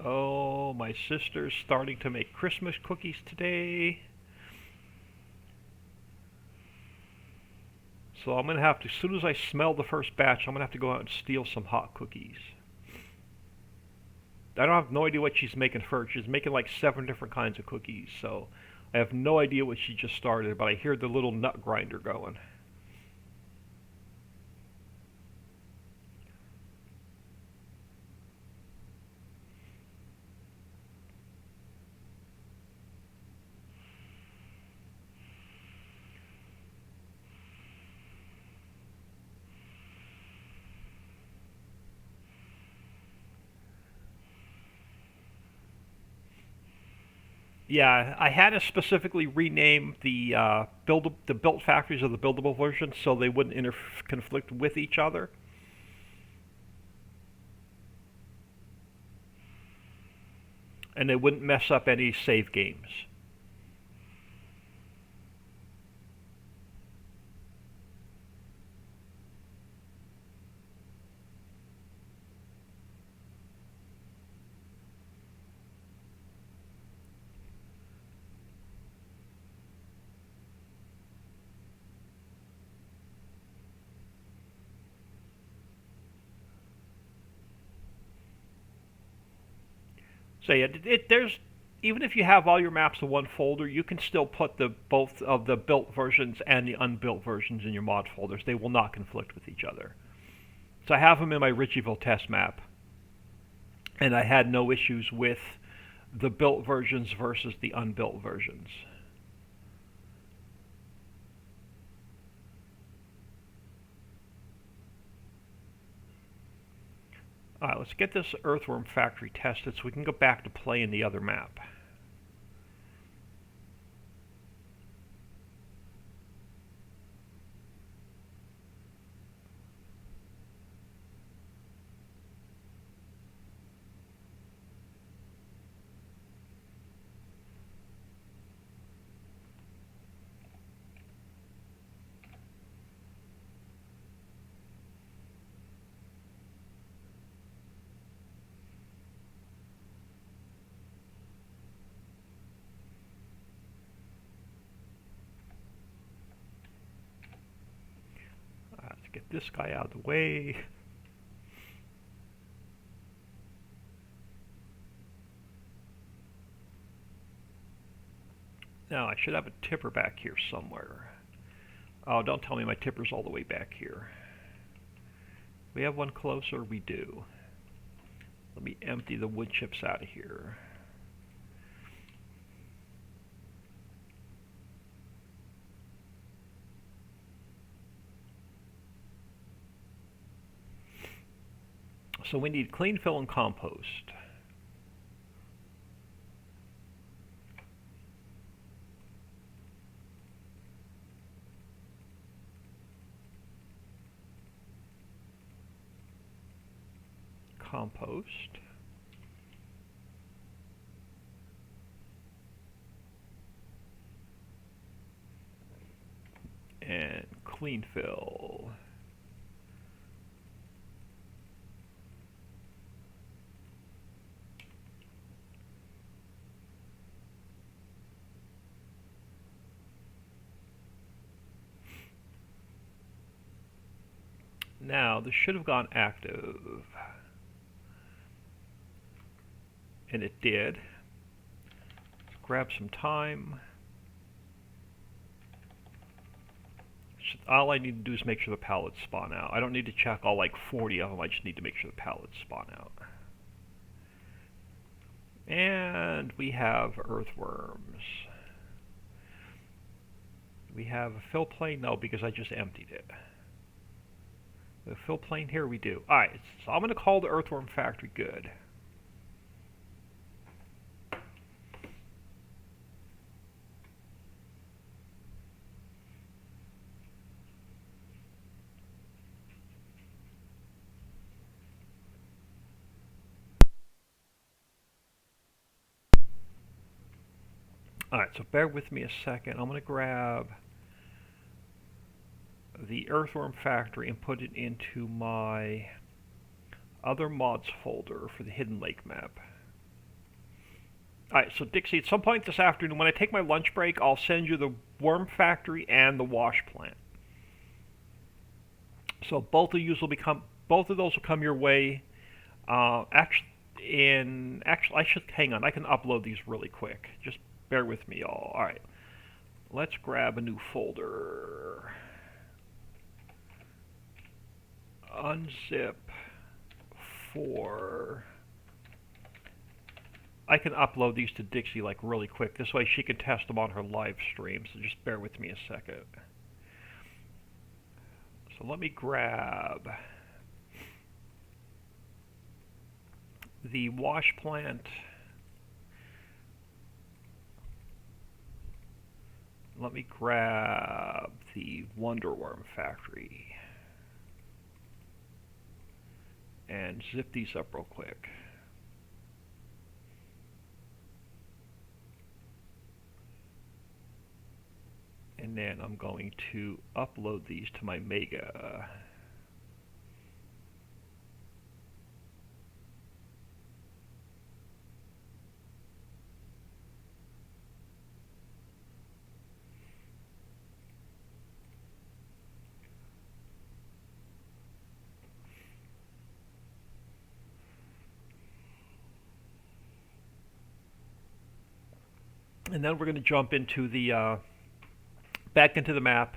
Oh, my sister's starting to make Christmas cookies today. So I'm going to have to, as soon as I smell the first batch, I'm going to have to go out and steal some hot cookies. I don't have no idea what she's making first. She's making like 7 different kinds of cookies, so I have no idea what she just started, but I hear the little nut grinder going. Yeah, I had to specifically rename the built factories of the buildable version so they wouldn't conflict with each other. And they wouldn't mess up any save games. So yeah, there's even if you have all your maps in one folder, you can still put the both of the built versions and the unbuilt versions in your mod folders. They will not conflict with each other. So I have them in my Ritchieville test map, and I had no issues with the built versions versus the unbuilt versions. Alright, let's get this Earthworm Factory tested so we can go back to playing the other map. Let's get this guy out of the way. Now, I should have a tipper back here somewhere. Oh, don't tell me my tipper's all the way back here. We have one closer? We do. Let me empty the wood chips out of here. So we need clean fill and compost. compost. And clean fill. Now, this should have gone active. And it did. Let's grab some thyme. All I need to do is make sure the pallets spawn out. I don't need to check all like 40 of them. I just need to make sure the pallets spawn out. And we have earthworms. We have a fill plane? No, because I just emptied it. The fill plane here we do. Alright, so I'm going to call the earthworm factory good. Alright, so bear with me a second. I'm going to grab the earthworm factory and put it into my other mods folder for the Hidden Lake map. Alright, so Dixie, at some point this afternoon, when I take my lunch break, I'll send you the worm factory and the wash plant. So both of those will come your way. Actually, I should hang on. I can upload these really quick. Just bear with me, y'all. All right, let's grab a new folder. Unzip for. I can upload these to Dixie like really quick. This way she can test them on her live stream. So just bear with me a second. So let me grab the wash plant. Let me grab the Wonderworm factory and zip these up real quick. And then I'm going to upload these to my Mega. And then we're going to jump into the back into the map,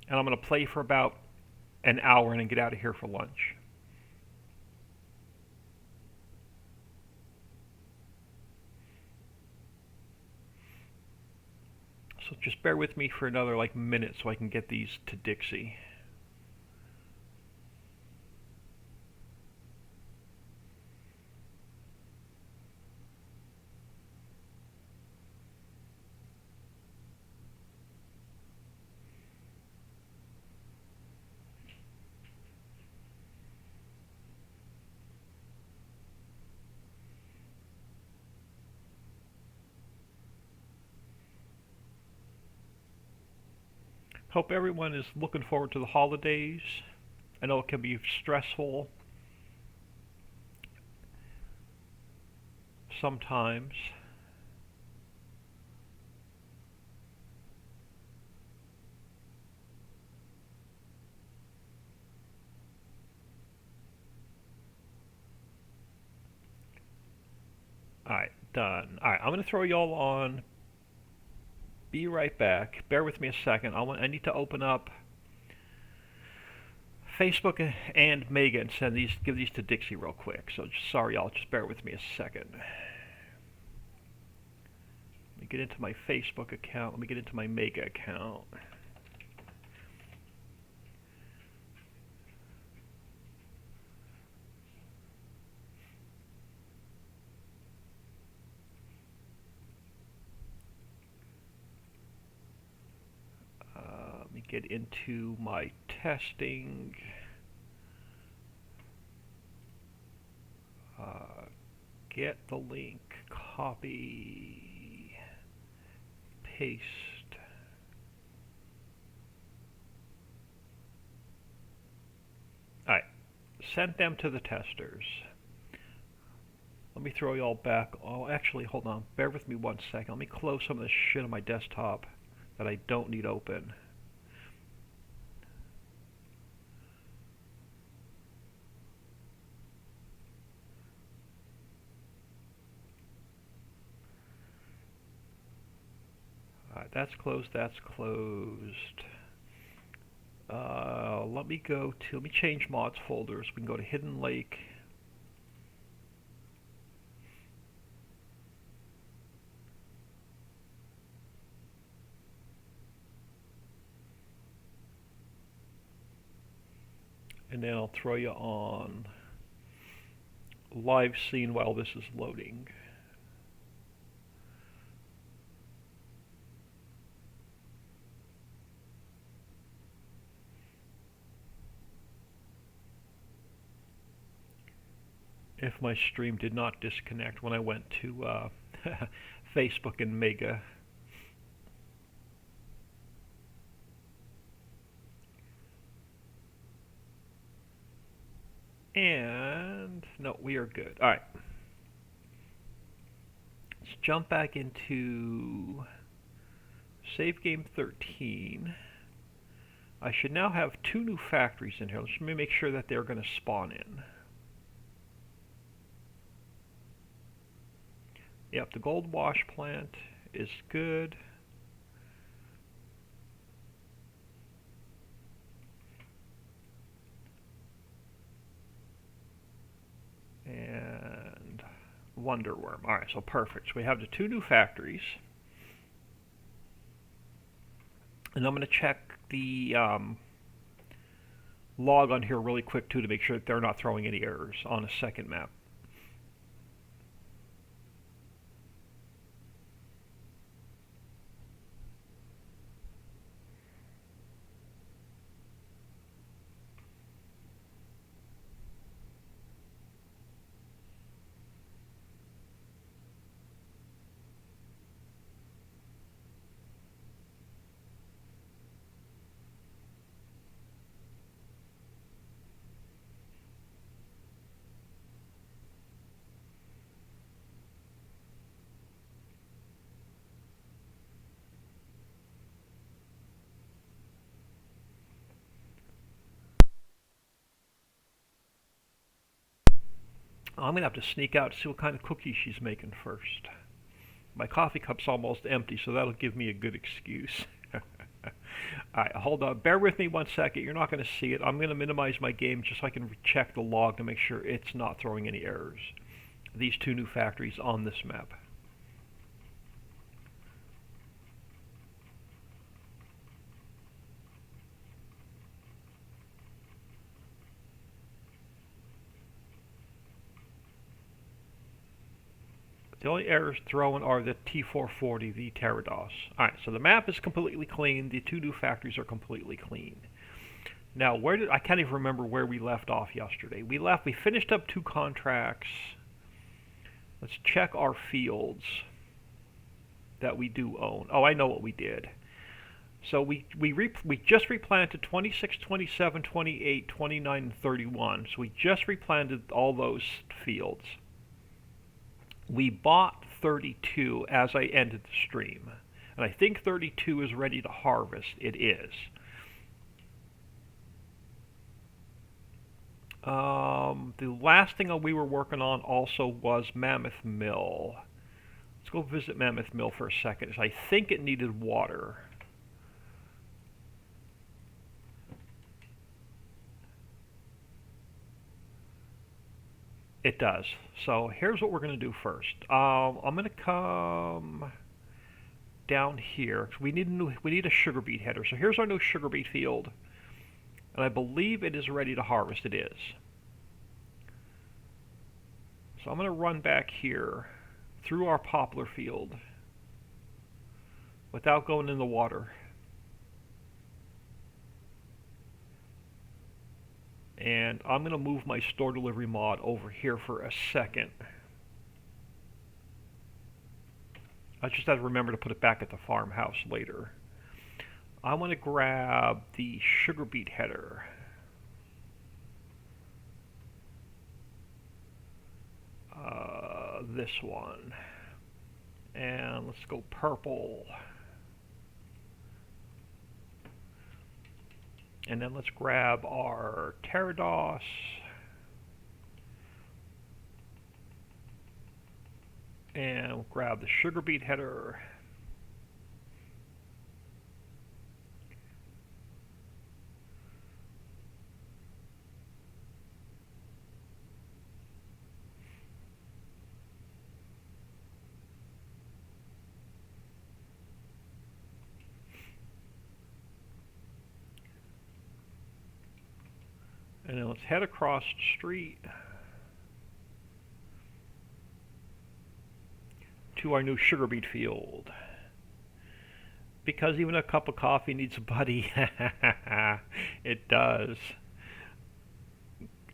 and I'm going to play for about an hour and then get out of here for lunch. So just bear with me for another like minute so I can get these to Dixie. Hope everyone is looking forward to the holidays. I know it can be stressful sometimes. Alright, done. Alright, I'm going to throw y'all on. Be right back. Bear with me a second. I need to open up Facebook and Mega and give these to Dixie real quick. So sorry, y'all. Just bear with me a second. Let me get into my Facebook account. Let me get into my Mega account. Let me get into my testing. get the link, copy, paste. Alright, sent them to the testers. Let me throw y'all back. Oh, actually, hold on. Bear with me one second. Let me close some of this shit on my desktop that I don't need open. Alright, that's closed. That's closed. Let me change mods folders. We can go to Hidden Lake. And then I'll throw you on live scene while this is loading. If my stream did not disconnect when I went to Facebook and Mega. And no, we are good. All right. Let's jump back into save game 13. I should now have 2 new factories in here. Let me make sure that they're going to spawn in. Yep, the gold wash plant is good. And Wonderworm. Alright, so perfect. So we have the 2 new factories. And I'm going to check the log on here really quick too to make sure that they're not throwing any errors on a second map. I'm going to have to sneak out to see what kind of cookies she's making first. My coffee cup's almost empty, so that'll give me a good excuse. Alright, hold on. Bear with me one second. You're not going to see it. I'm going to minimize my game just so I can check the log to make sure it's not throwing any errors. These 2 new factories on this map. The only errors thrown are the T440, the Pterodos. Alright, so the map is completely clean. The 2 new factories are completely clean. Now, I can't even remember where we left off yesterday. We finished up 2 contracts. Let's check our fields that we do own. Oh, I know what we did. So we just replanted 26, 27, 28, 29, and 31. So we just replanted all those fields. We bought 32 as I ended the stream. And I think 32 is ready to harvest. It is. The last thing we were working on also was Mammoth Mill. Let's go visit Mammoth Mill for a second. I think it needed water. It does. So here's what we're going to do first. I'm going to come down here. We need a sugar beet header. So here's our new sugar beet field, and I believe it is ready to harvest. It is. So I'm going to run back here through our poplar field without going in the water. And I'm going to move my store delivery mod over here for a second. I just have to remember to put it back at the farmhouse later. I want to grab the sugar beet header. This one. And let's go purple. And then let's grab our Pterodos. And we'll grab the sugar beet header. And then let's head across the street to our new sugar beet field. Because even a cup of coffee needs a buddy. It does.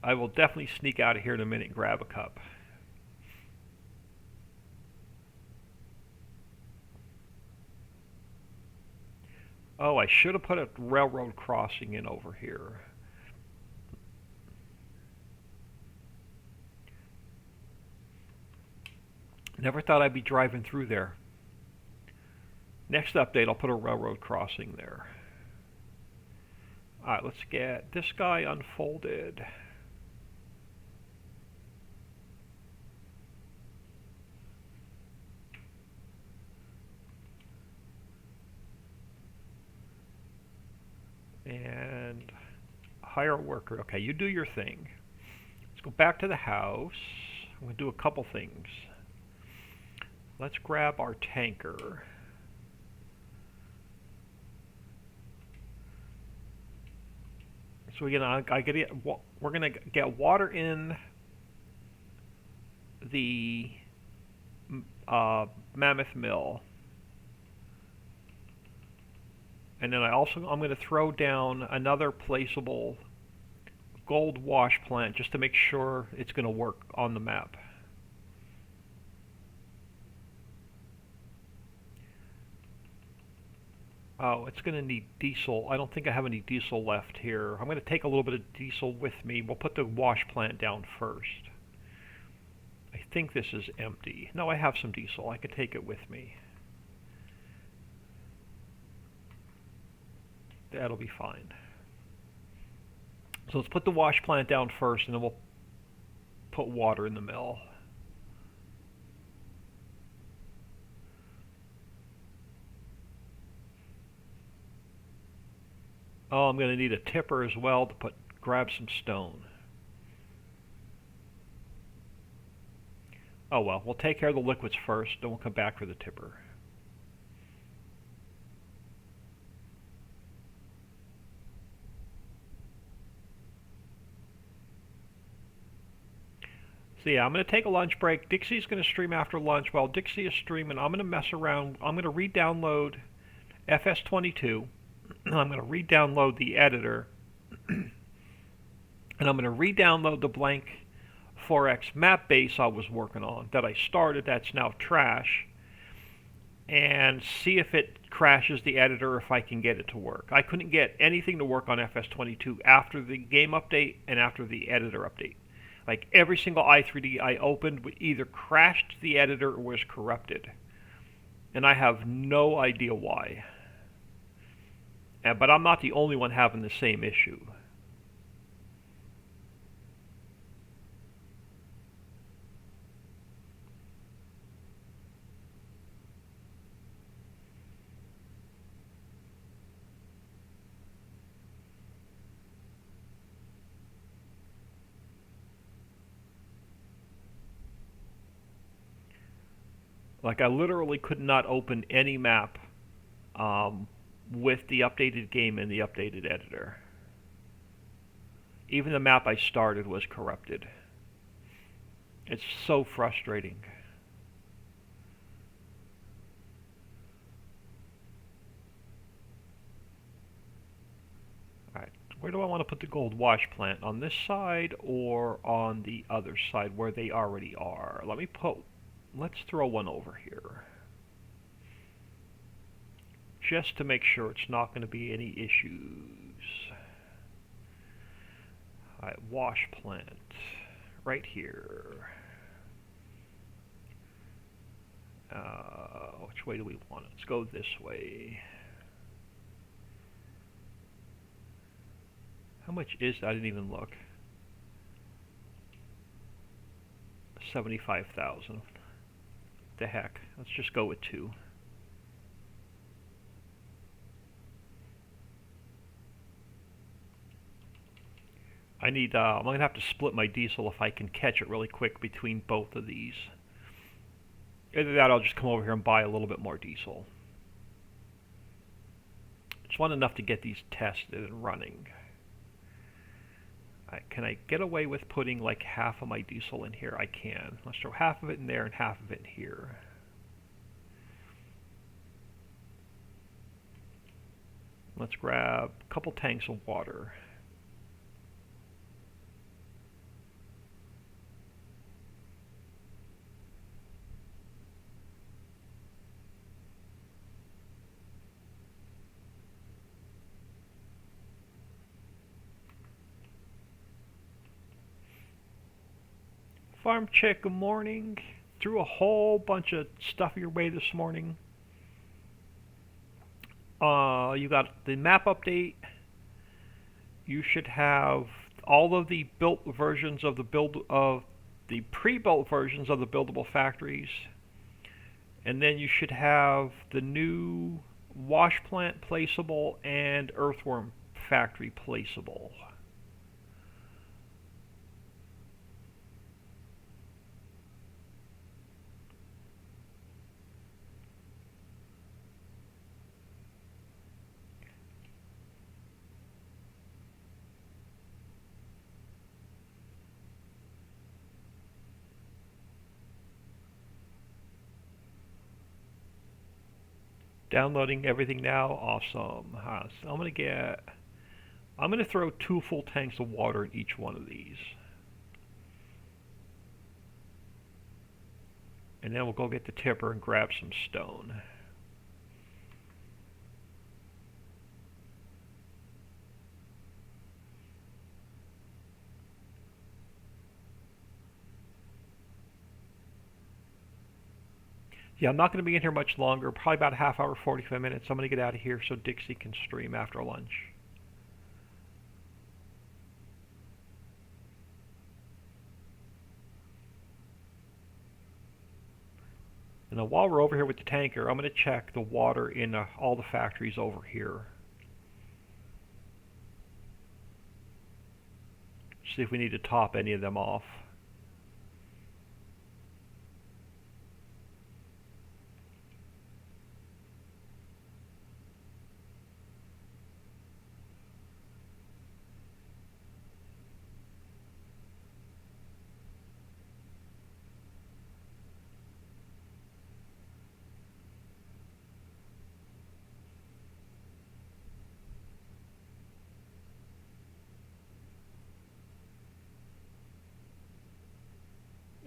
I will definitely sneak out of here in a minute and grab a cup. Oh, I should have put a railroad crossing in over here. Never thought I'd be driving through there. Next update, I'll put a railroad crossing there. Alright, let's get this guy unfolded. And hire a worker. Okay, you do your thing. Let's go back to the house. I'm going to do a couple things. Let's grab our tanker. So we're gonna get water in the Mammoth Mill, and then I'm going to throw down another placeable gold wash plant just to make sure it's going to work on the map. Oh, it's going to need diesel. I don't think I have any diesel left here. I'm going to take a little bit of diesel with me. We'll put the wash plant down first. I think this is empty. No, I have some diesel. I could take it with me. That'll be fine. So let's put the wash plant down first, and then we'll put water in the mill. Oh, I'm going to need a tipper as well to grab some stone. Oh well, we'll take care of the liquids first, then we'll come back for the tipper. So yeah, I'm going to take a lunch break. Dixie's going to stream after lunch. While Dixie is streaming, I'm going to mess around. I'm going to re-download FS22. I'm going to re-download the editor. And I'm going to re-download the blank 4X map base I was working on that I started, that's now trash, and see if it crashes the editor, if I can get it to work. I couldn't get anything to work on FS22 after the game update and after the editor update. Like every single i3D I opened either crashed the editor or was corrupted. And I have no idea why. But I'm not the only one having the same issue. Like I literally could not open any map with the updated game and the updated editor. Even the map I started was corrupted. It's so frustrating. Alright, where do I want to put the gold wash plant? On this side or on the other side where they already are? Let's throw one over here. just to make sure it's not going to be any issues. Alright, wash plant. Right here. Which way do we want it? Let's go this way. How much is that? I didn't even look. 75,000. The heck. Let's just go with 2. I need, I'm going to have to split my diesel if I can catch it really quick between both of these. Either that, I'll just come over here and buy a little bit more diesel. Just want enough to get these tested and running. Can I get away with putting like half of my diesel in here? I can. Let's throw half of it in there and half of it in here. Let's grab a couple tanks of water. Farm Chick, good morning. Threw a whole bunch of stuff your way this morning. You got the map update. You should have all of the built versions of the pre-built versions of the buildable factories, and then you should have the new wash plant placeable and earthworm factory placeable. Downloading everything now. Awesome. So I'm gonna throw 2 full tanks of water in each one of these. And then we'll go get the tipper and grab some stone. Yeah, I'm not going to be in here much longer, probably about a half hour, 45 minutes. I'm going to get out of here so Dixie can stream after lunch. And then while we're over here with the tanker, I'm going to check the water in all the factories over here. See if we need to top any of them off.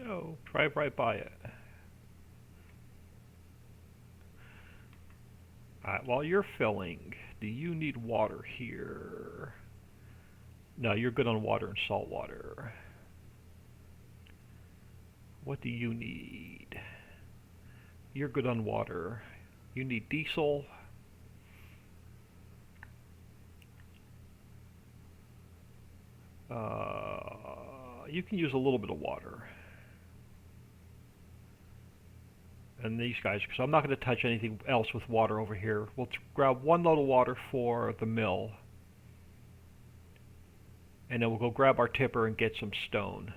No, drive right by it. Alright, while you're filling, do you need water here? No, you're good on water and salt water. What do you need? You're good on water. You need diesel. You can use a little bit of water. And these guys, because I'm not going to touch anything else with water over here. We'll grab 1 load of water for the mill. And then we'll go grab our tipper and get some stone.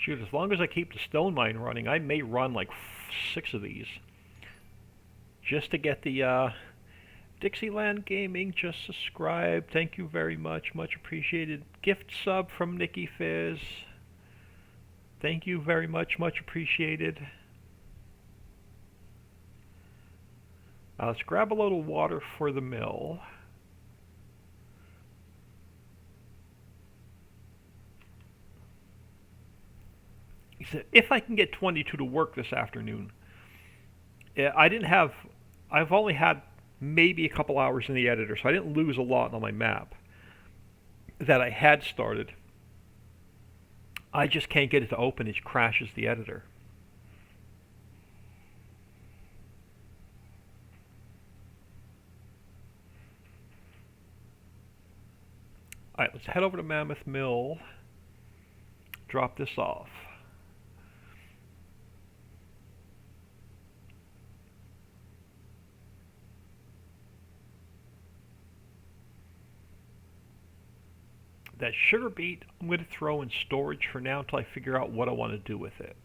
Shoot, as long as I keep the stone mine running, I may run like 6 of these. Just to get the Dixieland Gaming just subscribed. Thank you very much. Much appreciated. Gift sub from Nikki Fizz. Thank you very much. Much appreciated. Let's grab a load of water for the mill. He said, if I can get 22 to work this afternoon. I've only had maybe a couple hours in the editor, so I didn't lose a lot on my map that I had started. I just can't get it to open. It crashes the editor. Alright, let's head over to Mammoth Mill. Drop this off. That sugar beet I'm going to throw in storage for now until I figure out what I want to do with it.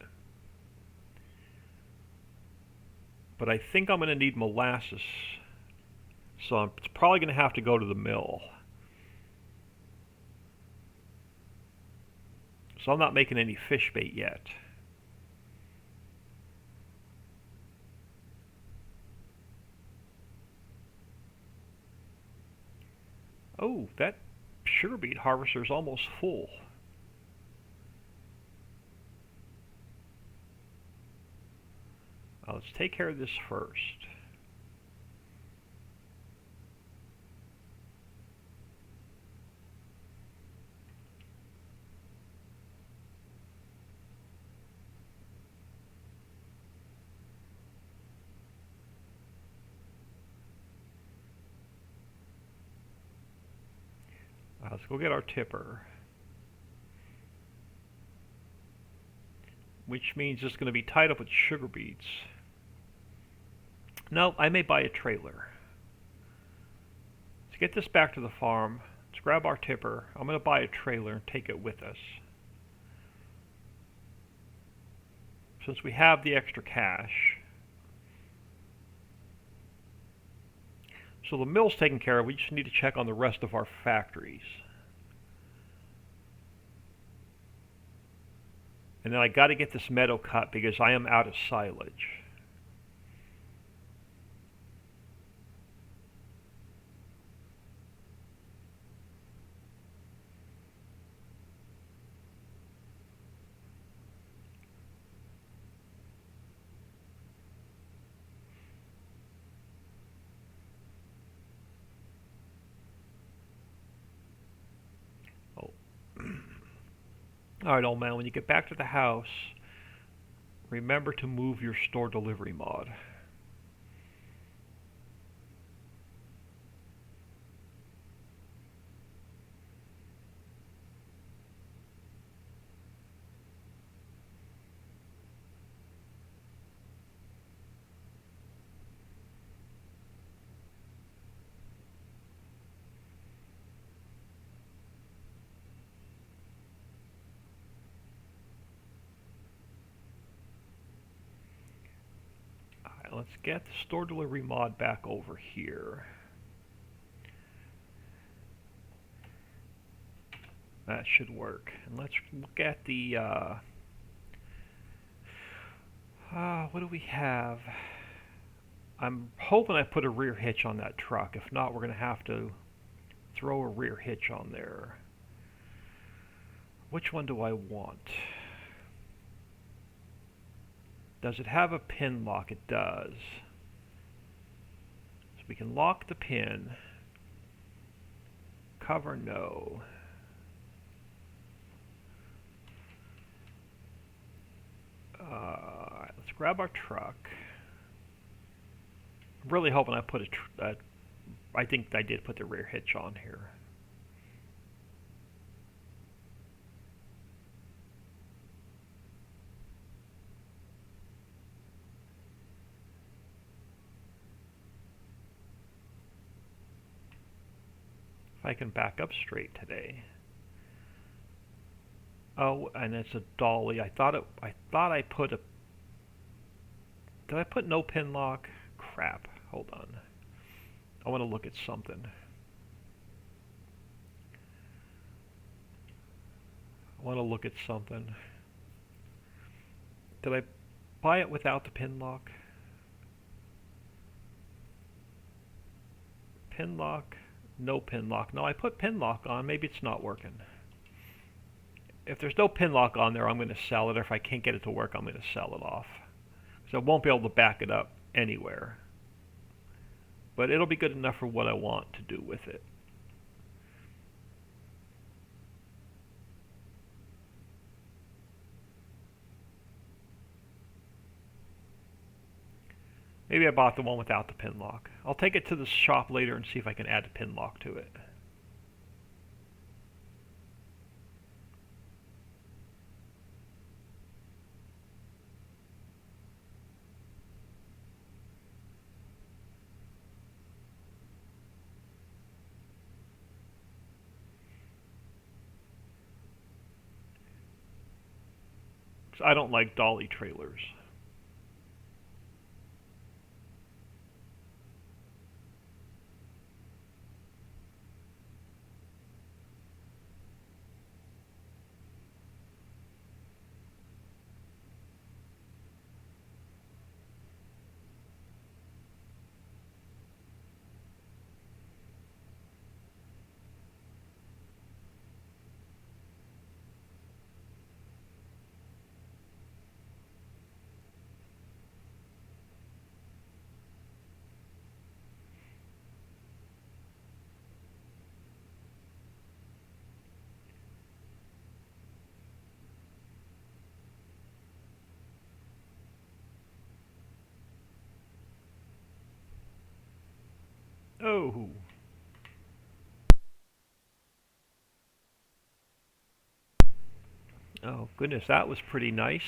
But I think I'm going to need molasses, so it's probably going to have to go to the mill. So I'm not making any fish bait yet. Oh, that sugar beet harvester is almost full. Let's take care of this first. Let's go get our tipper. Which means it's going to be tied up with sugar beets. No, I may buy a trailer. Let's get this back to the farm. Let's grab our tipper. I'm going to buy a trailer and take it with us. Since we have the extra cash. So the mill's taken care of. We just need to check on the rest of our factories. And then I got to get this meadow cut because I am out of silage. Alright, old man, when you get back to the house, remember to move your store delivery mod. Let's get the store delivery mod back over here. That should work. And let's look at the what do we have? I'm hoping I put a rear hitch on that truck. If not, we're going to have to throw a rear hitch on there. Which one do I want? Does it have a pin lock? It does. So we can lock the pin. Cover, no. Let's grab our truck. I'm really hoping I put I think I did put the rear hitch on here. I can back up straight today. Oh, and it's a dolly. I thought I put a. Did I put no pin lock? Crap. Hold on. I want to look at something. Did I buy it without the pin lock? Pin lock, no pin lock. No, I put pin lock on. Maybe it's not working. If there's no pin lock on there, I'm going to sell it. Or if I can't get it to work, I'm going to sell it off. So I won't be able to back it up anywhere. But it'll be good enough for what I want to do with it. Maybe I bought the one without the pin lock. I'll take it to the shop later and see if I can add a pin lock to it. I don't like dolly trailers. Oh. Oh, goodness, that was pretty nice.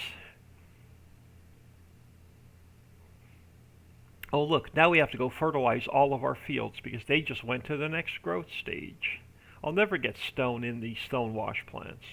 Oh, look, now we have to go fertilize all of our fields because they just went to the next growth stage. I'll never get stone in these stone wash plants.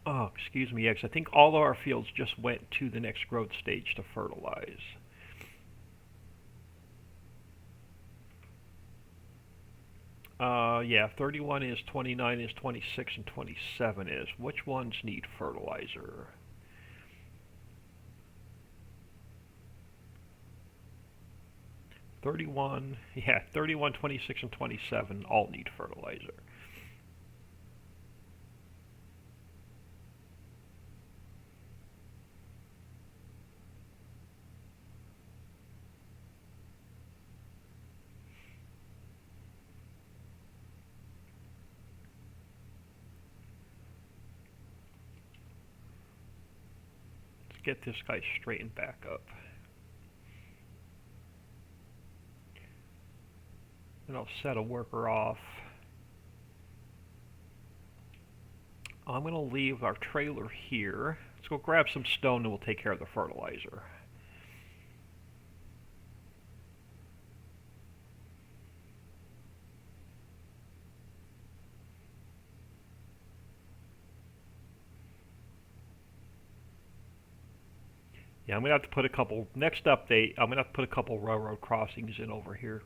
Oh, excuse me, X. I think all of our fields just went to the next growth stage to fertilize. Yeah, 31 is, 29 is, 26 and 27 is. Which ones need fertilizer? 31, yeah, 31, 26, and 27 all need fertilizer. Let's get this guy straightened back up. And I'll set a worker off. I'm going to leave our trailer here. Let's go grab some stone and we'll take care of the fertilizer. Yeah, I'm going to have to put a couple, next update, I'm going to have to put a couple railroad crossings in over here.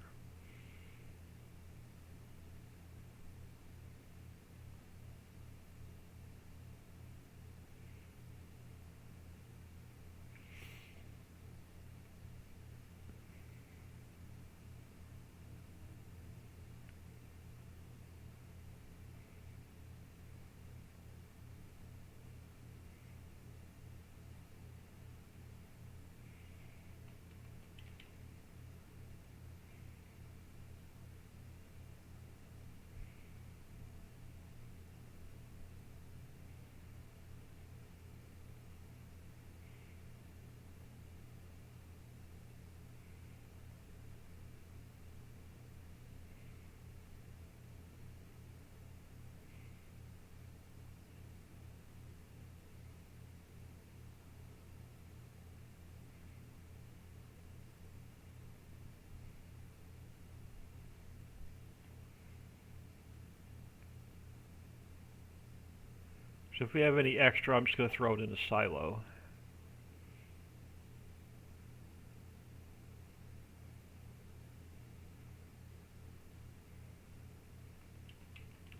So if we have any extra, I'm just going to throw it in the silo.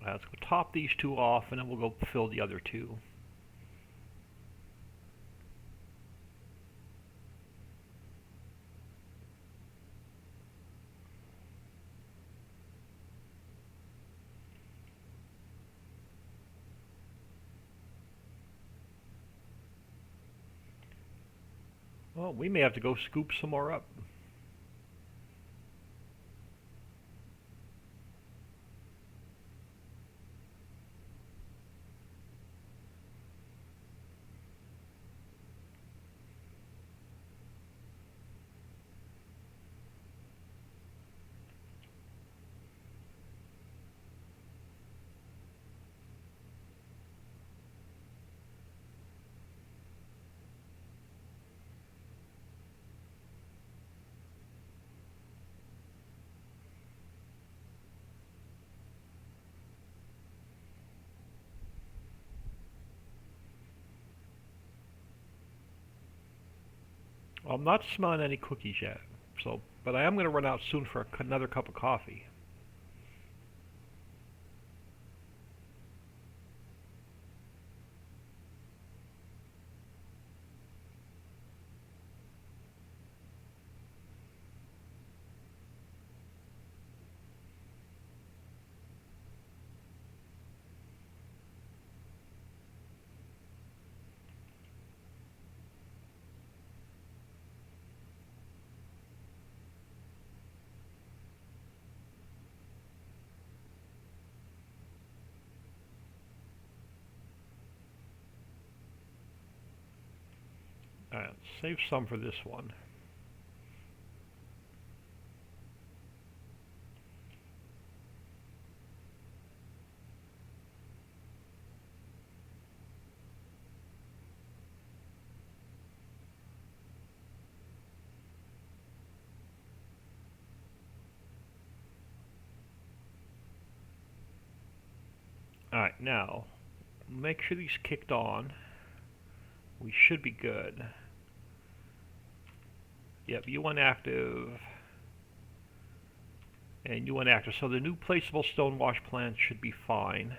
Let's go top these two off, and then we'll go fill the other two. Well, we may have to go scoop some more up. Well, I'm not smelling any cookies yet, but I am going to run out soon for another cup of coffee. Alright, save some for this one. Alright, now, make sure these kicked on. We should be good. Yep, U1 active. And U1 active. So the new placeable stonewash plant should be fine.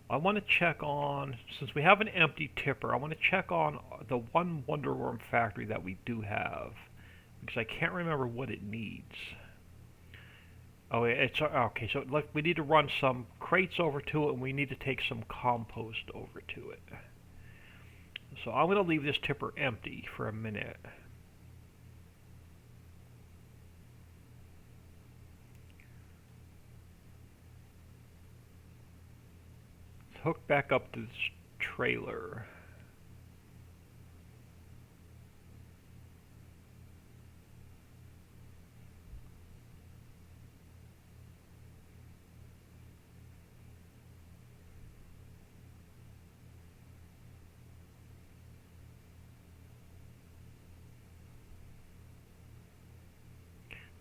I want to check on, since we have an empty tipper, I want to check on the one Wonder Worm factory that we do have. Because I can't remember what it needs. Oh, it's okay. So look, we need to run some crates over to it, and we need to take some compost over to it. So I'm going to leave this tipper empty for a minute. Let's hook back up to this trailer.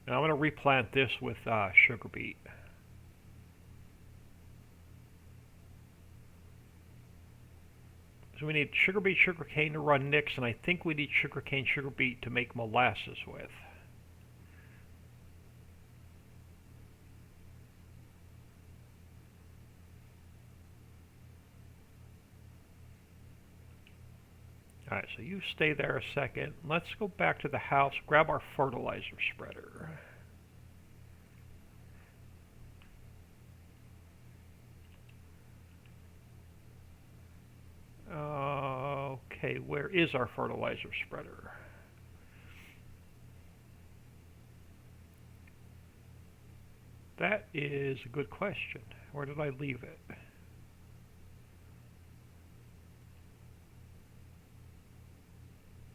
Now I'm going to replant this with sugar beet. So we need sugar beet, sugar cane to run Nix, and I think we need sugar cane, sugar beet to make molasses with. Alright, so you stay there a second. Let's go back to the house, grab our fertilizer spreader. Okay, where is our fertilizer spreader? That is a good question. Where did I leave it?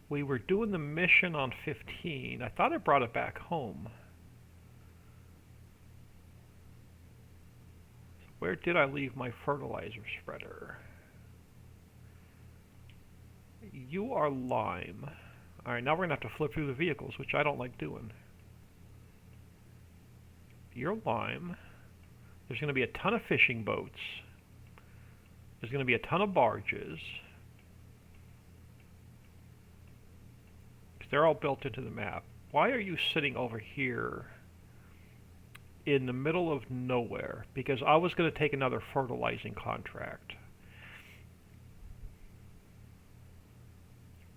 We were doing the mission on 15. I thought I brought it back home. Where did I leave my fertilizer spreader? You are lime. Alright, now we're going to have to flip through the vehicles, which I don't like doing. You're lime. There's going to be a ton of fishing boats. There's going to be a ton of barges. They're all built into the map. Why are you sitting over here in the middle of nowhere? Because I was going to take another fertilizing contract.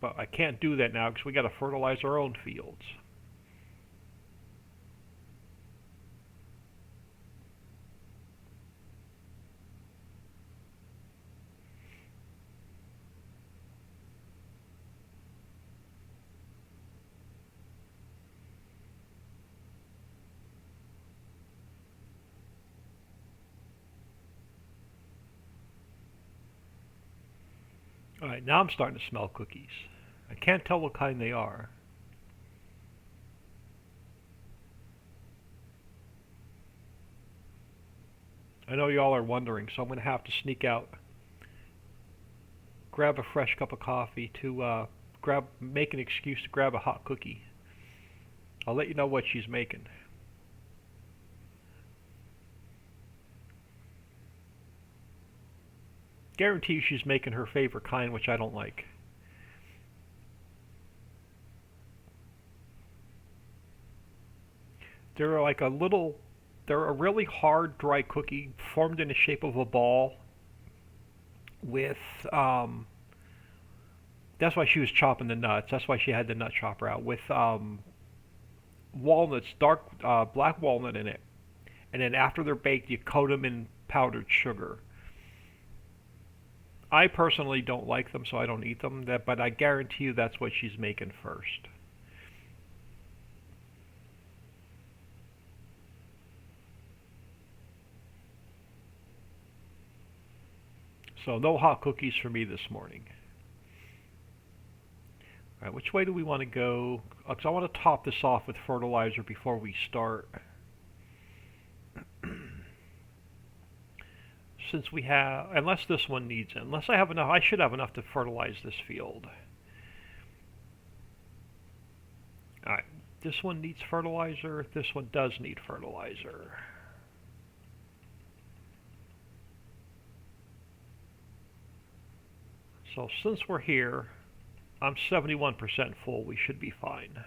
But I can't do that now because we got to fertilize our own fields. Alright, now I'm starting to smell cookies. I can't tell what kind they are. I know y'all are wondering, so I'm going to have to sneak out, grab a fresh cup of coffee to make an excuse to grab a hot cookie. I'll let you know what she's making. Guarantee she's making her favorite kind, which I don't like. They're like they're a really hard, dry cookie formed in the shape of a ball with, that's why she was chopping the nuts. That's why she had the nut chopper out with walnuts, dark black walnut in it. And then after they're baked, you coat them in powdered sugar. I personally don't like them, so I don't eat them. But I guarantee you that's what she's making first. So no hot cookies for me this morning. All right, which way do we want to go? Because I want to top this off with fertilizer before we start. Since we have, unless this one needs it, unless I have enough, I should have enough to fertilize this field. All right, this one needs fertilizer. This one does need fertilizer. So since we're here, I'm 71% full. We should be fine.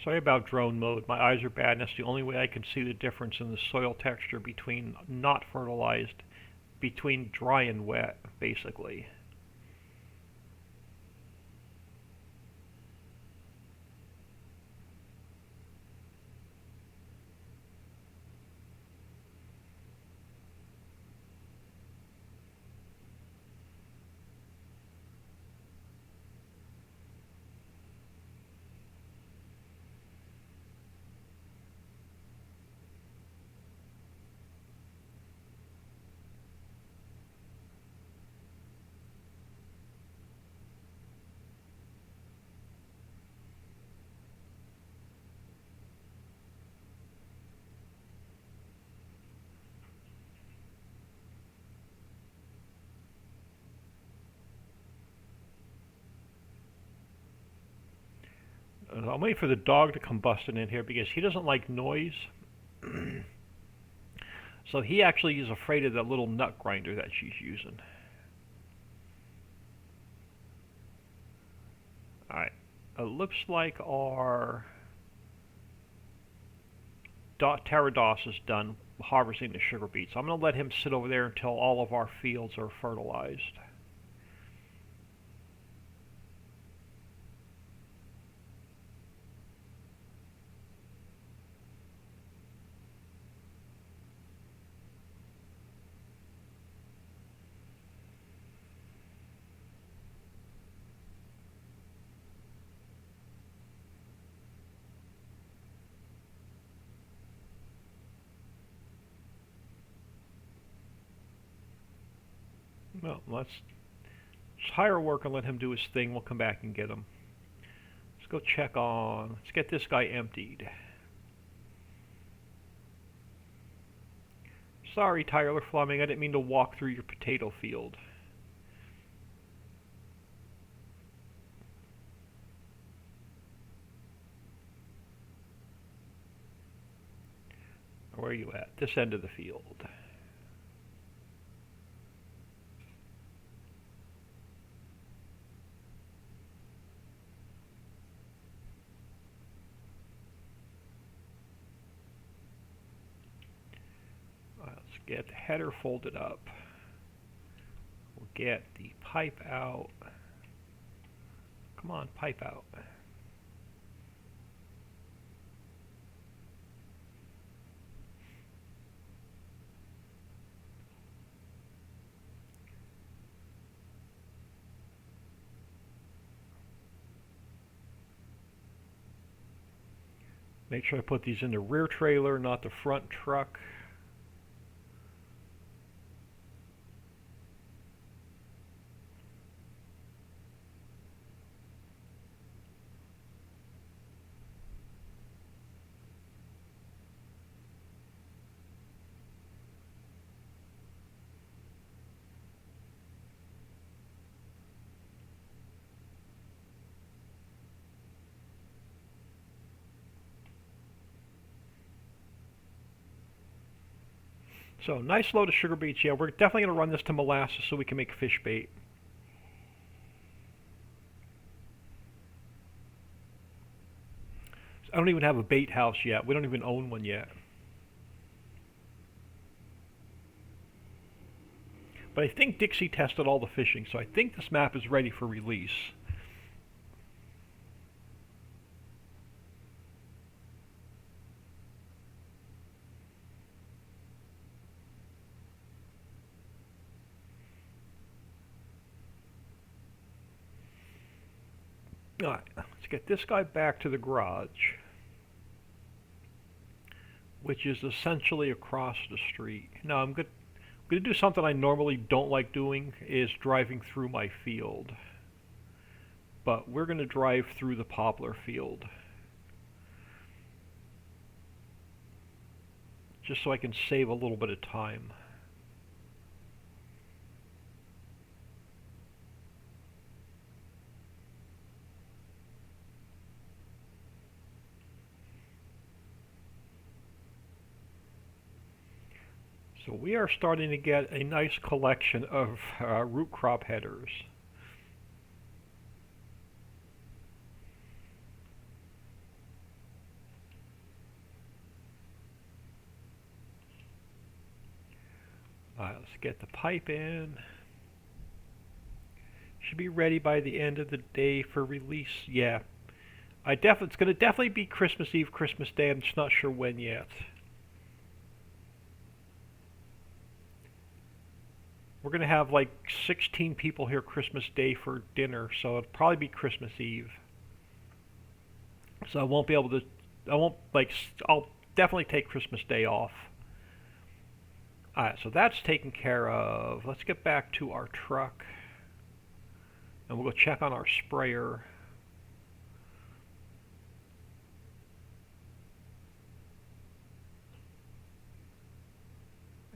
Sorry about drone mode. My eyes are bad, and that's the only way I can see the difference in the soil texture between not fertilized, between dry and wet, basically. I'm waiting for the dog to come busting in here because he doesn't like noise. So he actually is afraid of that little nut grinder that she's using. Alright. It looks like our Pterodos is done harvesting the sugar beets. I'm going to let him sit over there until all of our fields are fertilized. Well, let's Just hire work and let him do his thing. We'll come back and get him. Let's go check on. Let's get this guy emptied. Sorry, Tyler Fleming. I didn't mean to walk through your potato field. Where are you at? This end of the field. Let's get the header folded up. We'll get the pipe out. Come on, pipe out. Make sure I put these in the rear trailer, not the front truck. So, nice load of sugar beets. Yeah, we're definitely going to run this to molasses so we can make fish bait. I don't even have a bait house yet. We don't even own one yet. But I think Dixie tested all the fishing, so I think this map is ready for release. Alright, let's get this guy back to the garage, which is essentially across the street. Now I'm going to do something I normally don't like doing, is driving through my field. But we're going to drive through the poplar field, just so I can save a little bit of time. So we are starting to get a nice collection of root crop headers. Let's get the pipe in. Should be ready by the end of the day for release. Yeah, it's going to definitely be Christmas Eve, Christmas Day. I'm just not sure when yet. We're going to have like 16 people here Christmas Day for dinner, so it'll probably be Christmas Eve. So I won't be able to, I'll definitely take Christmas Day off. Alright, so that's taken care of. Let's get back to our truck, and we'll go check on our sprayer.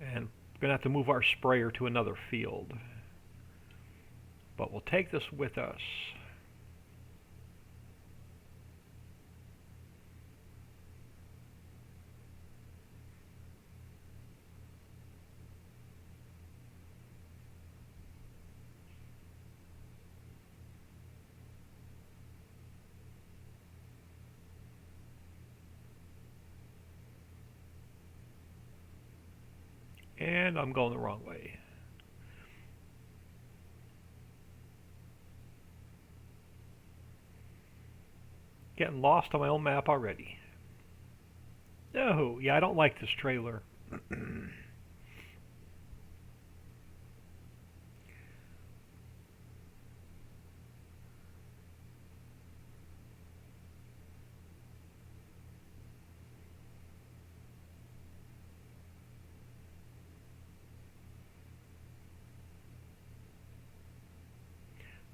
And we're going to have to move our sprayer to another field. But we'll take this with us. And I'm going the wrong way. Getting lost on my own map already. Oh, yeah, I don't like this trailer.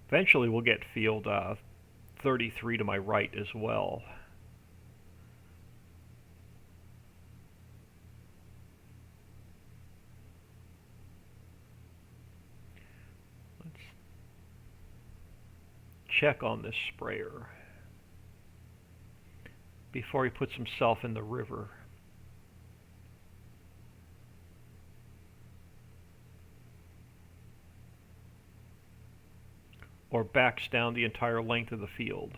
Eventually we'll get field 33 to my right as well. Let's check on this sprayer before he puts himself in the river. Or backs down the entire length of the field.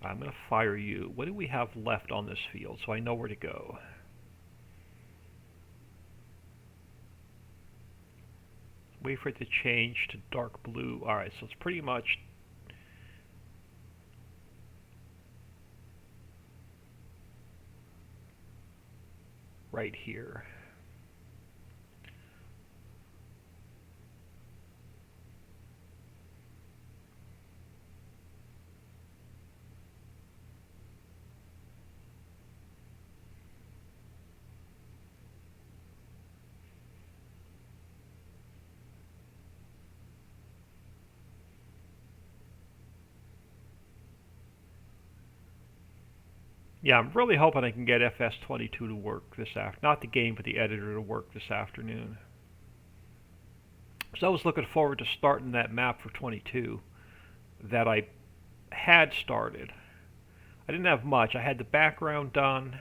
I'm going to fire you. What do we have left on this field so I know where to go? Wait for it to change to dark blue. Alright, so it's pretty much right here. Yeah, I'm really hoping I can get FS22 to work this afternoon. Not the game, but the editor to work this afternoon. So I was looking forward to starting that map for 22 that I had started. I didn't have much. I had the background done.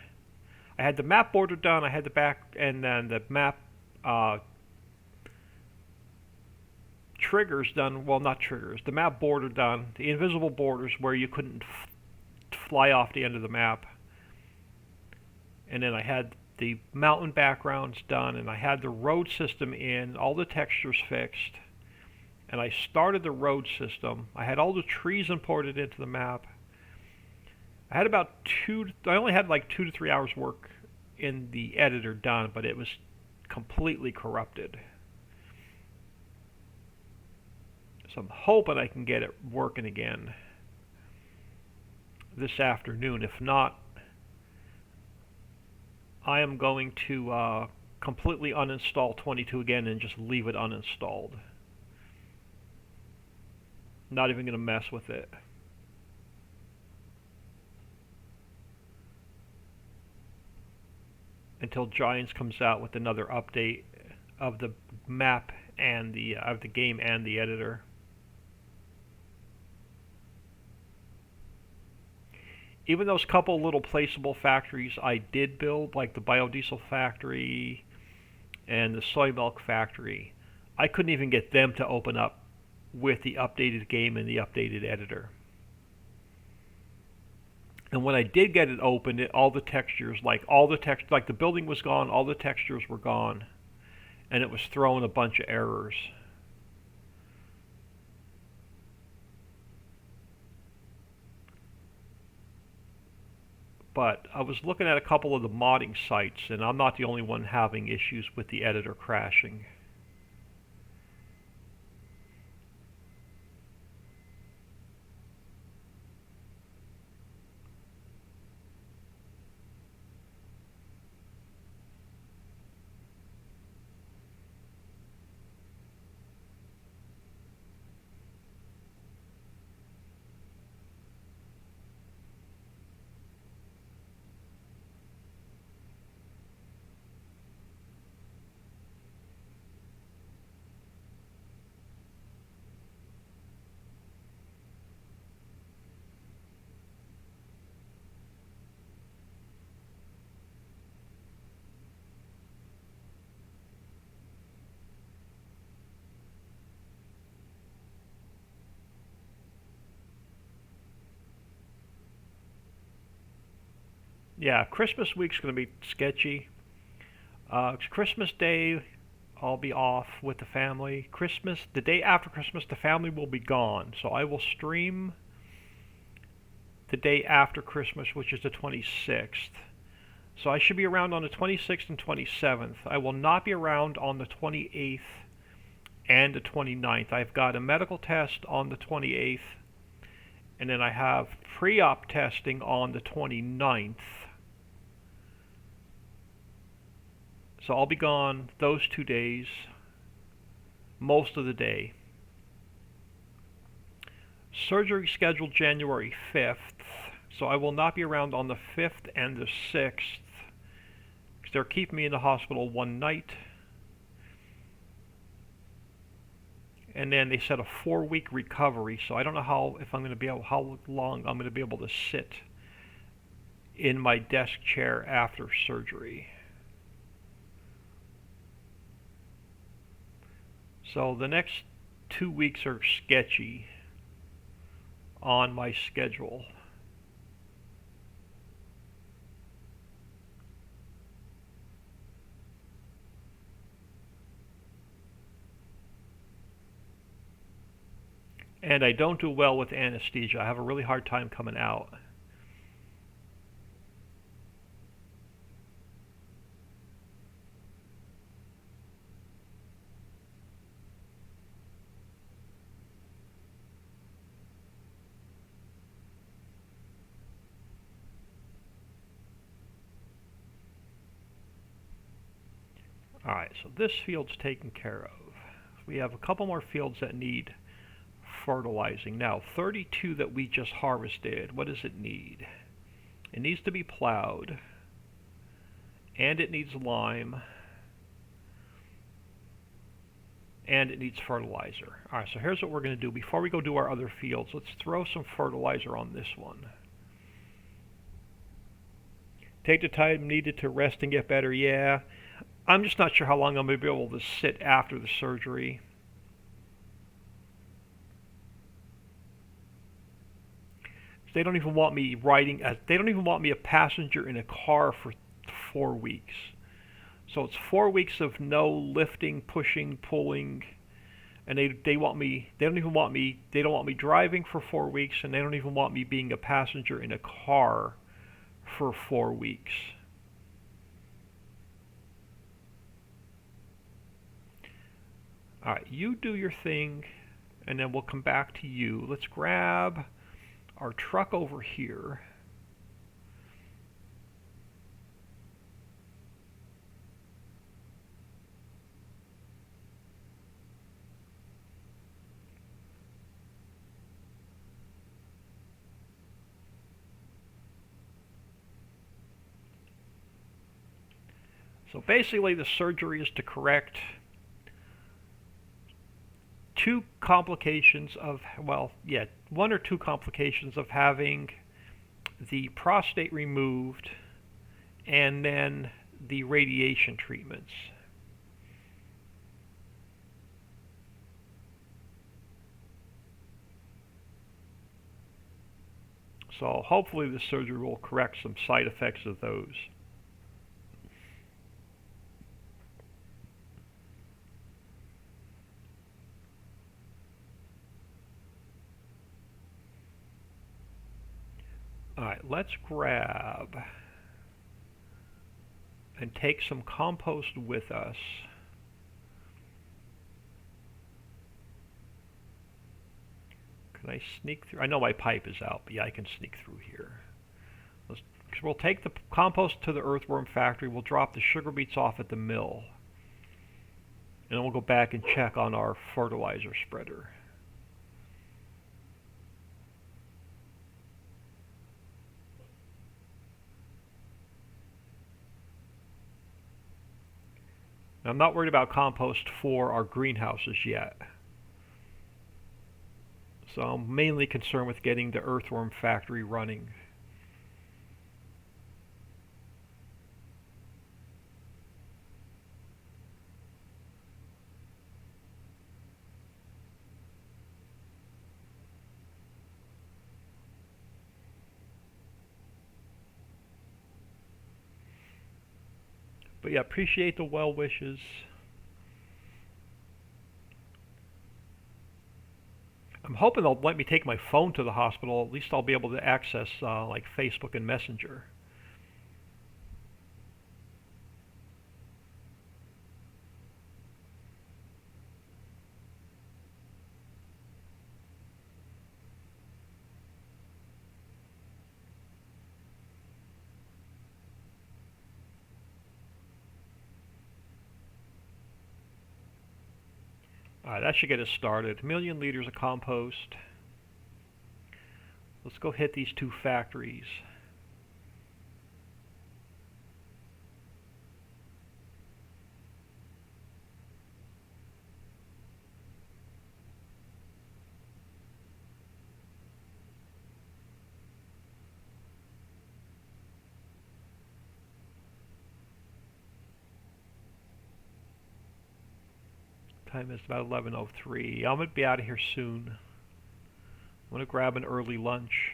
I had the map border done. I had the back, and then the map triggers done. Well, not triggers. The map border done. The invisible borders where you couldn't fly off the end of the map. And then I had the mountain backgrounds done, and I had the road system in, all the textures fixed, and I started the road system. I had all the trees imported into the map. I had about I only had like 2 to 3 hours work in the editor done, but it was completely corrupted. So I'm hoping I can get it working again this afternoon. If not, I am going to completely uninstall 22 again and just leave it uninstalled. Not even going to mess with it. Until Giants comes out with another update of the map and of the game and the editor. Even those couple little placeable factories I did build, like the biodiesel factory and the soy milk factory, I couldn't even get them to open up with the updated game and the updated editor. And when I did get it open, all the textures, like the building was gone, all the textures were gone, and it was throwing a bunch of errors. But I was looking at a couple of the modding sites, and I'm not the only one having issues with the editor crashing. Yeah, Christmas week's going to be sketchy. Christmas Day, I'll be off with the family. The day after Christmas, the family will be gone. So I will stream the day after Christmas, which is the 26th. So I should be around on the 26th and 27th. I will not be around on the 28th and the 29th. I've got a medical test on the 28th, and then I have pre-op testing on the 29th. So I'll be gone those 2 days, most of the day. Surgery scheduled January 5th, so I will not be around on the 5th and the 6th, because they're keeping me in the hospital one night. And then they said a 4-week recovery, so I don't know how long I'm going to be able to sit in my desk chair after surgery. So the next 2 weeks are sketchy on my schedule. And I don't do well with anesthesia. I have a really hard time coming out. Alright, so this field's taken care of. We have a couple more fields that need fertilizing. Now, 32 that we just harvested, what does it need? It needs to be plowed, and it needs lime, and it needs fertilizer. Alright, so here's what we're going to do. Before we go do our other fields, let's throw some fertilizer on this one. Take the time needed to rest and get better. Yeah, I'm just not sure how long I'm going to be able to sit after the surgery. They don't even want me they don't even want me a passenger in a car for 4 weeks. So it's 4 weeks of no lifting, pushing, pulling, and they don't want me driving for 4 weeks, and they don't even want me being a passenger in a car for 4 weeks. Alright, you do your thing, and then we'll come back to you. Let's grab our truck over here. So basically the surgery is to correct one or two complications of having the prostate removed and then the radiation treatments. So hopefully the surgery will correct some side effects of those. Alright, let's grab and take some compost with us. Can I sneak through? I know my pipe is out, but yeah, I can sneak through here. We'll take the compost to the earthworm factory. We'll drop the sugar beets off at the mill. And then we'll go back and check on our fertilizer spreader. Now, I'm not worried about compost for our greenhouses yet. So I'm mainly concerned with getting the earthworm factory running. But yeah, appreciate the well wishes. I'm hoping they'll let me take my phone to the hospital. At least I'll be able to access like Facebook and Messenger. Alright, that should get us started. 1,000,000 liters of compost. Let's go hit these two factories. Time is about 11:03. I'm going to be out of here soon. I'm going to grab an early lunch,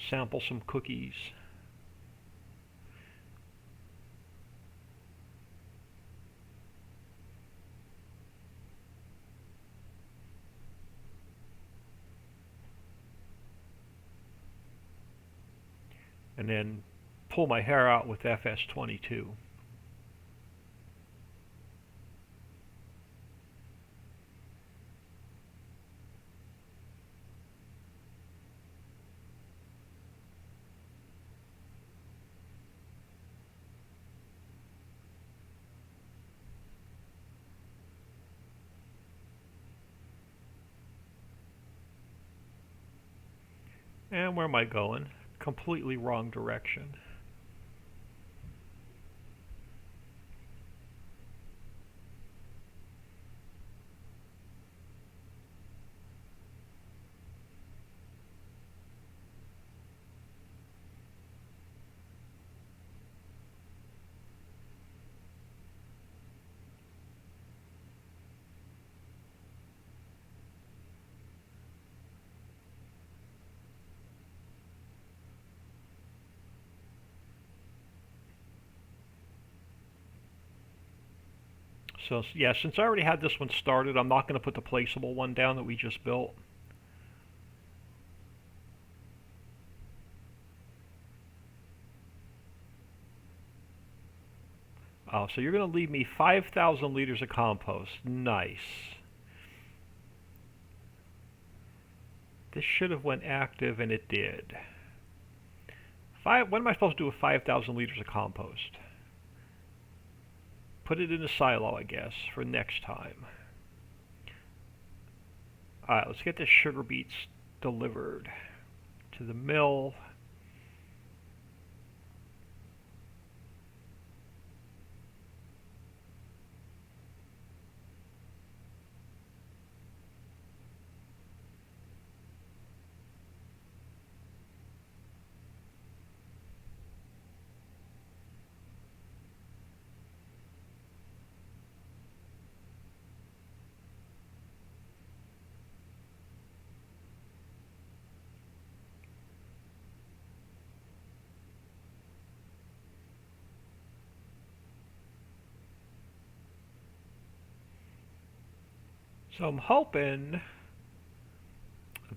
sample some cookies. And then pull my hair out with FS22. And where am I going? Completely wrong direction. So yeah, since I already had this one started, I'm not going to put the placeable one down that we just built. Oh, so you're going to leave me 5,000 liters of compost. Nice. This should have went active, and it did. What am I supposed to do with 5,000 liters of compost? Put it in a silo, I guess, for next time. Alright, let's get the sugar beets delivered to the mill. So I'm hoping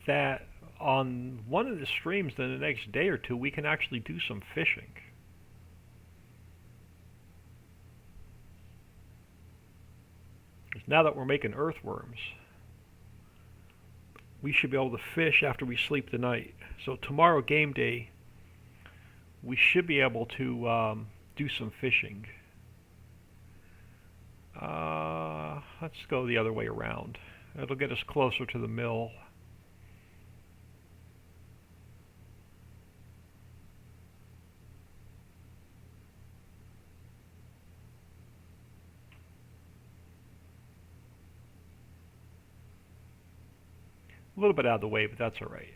that on one of the streams in the next day or two we can actually do some fishing. Now that we're making earthworms, we should be able to fish after we sleep tonight. So tomorrow, game day, we should be able to do some fishing. Let's go the other way around. It'll get us closer to the mill. A little bit out of the way, but that's all right.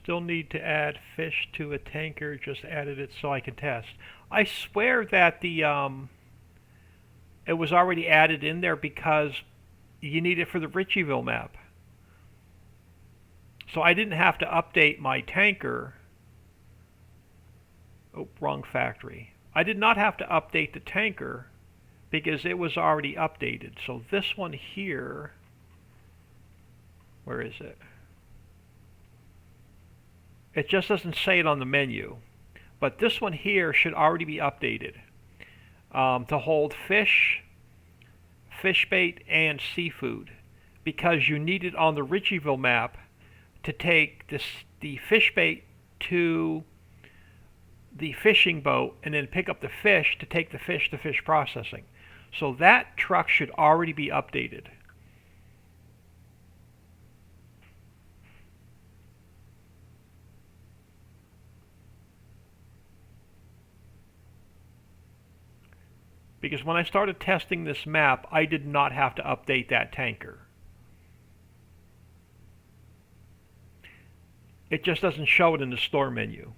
Still need to add fish to a tanker. Just added it so I can test. I swear that it was already added in there because you need it for the Ritchieville map. So I didn't have to update my tanker. Oh, wrong factory. I did not have to update the tanker because it was already updated. So this one here, where is it? It just doesn't say it on the menu. But this one here should already be updated to hold fish, fish bait, and seafood, because you need it on the Ritchieville map to take the fish bait to the fishing boat and then pick up the fish to take the fish to fish processing. So that truck should already be updated. Because when I started testing this map, I did not have to update that tanker. It just doesn't show it in the store menu.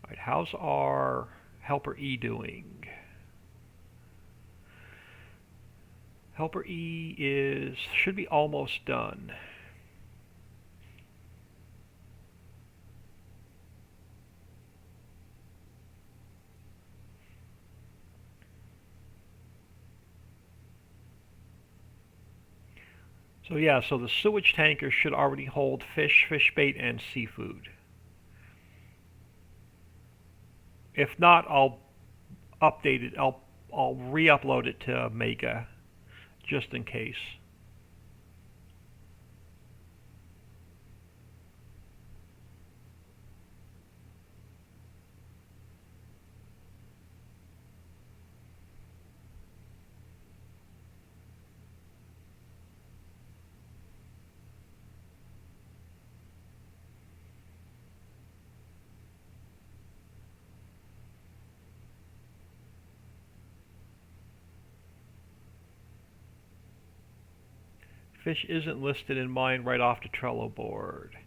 Alright, how's our Helper E doing? Helper E should be almost done. So yeah, so the sewage tanker should already hold fish, fish bait, and seafood. If not, I'll update it. I'll re-upload it to Mega, just in case. Fish isn't listed in mine right off the Trello board.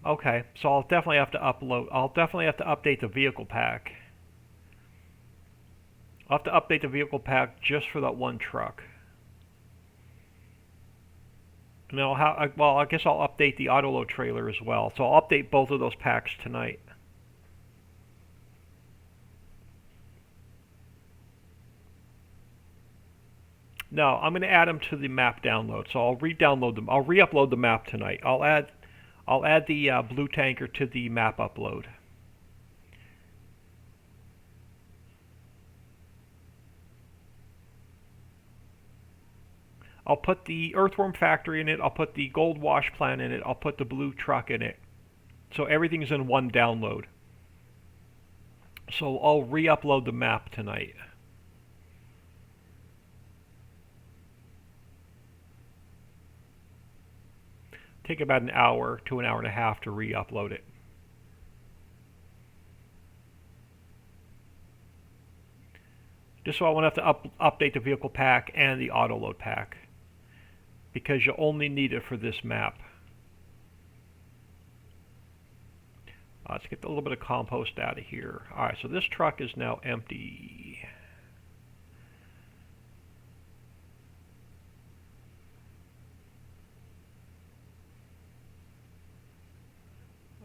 Okay, so I'll definitely have to update the vehicle pack. I'll have to update the vehicle pack just for that one truck. And I guess I'll update the autoload trailer as well. So I'll update both of those packs tonight. No, I'm going to add them to the map download. So I'll re-download them. I'll re-upload the map tonight. I'll add the blue tanker to the map upload. I'll put the Earthworm Factory in it. I'll put the Gold Wash Plant in it. I'll put the blue truck in it. So everything's in one download. So I'll re-upload the map tonight. Take about an hour to an hour and a half to re-upload it. Just so I won't have to update the vehicle pack and the autoload pack, because you only need it for this map. Let's get a little bit of compost out of here. Alright, so this truck is now empty.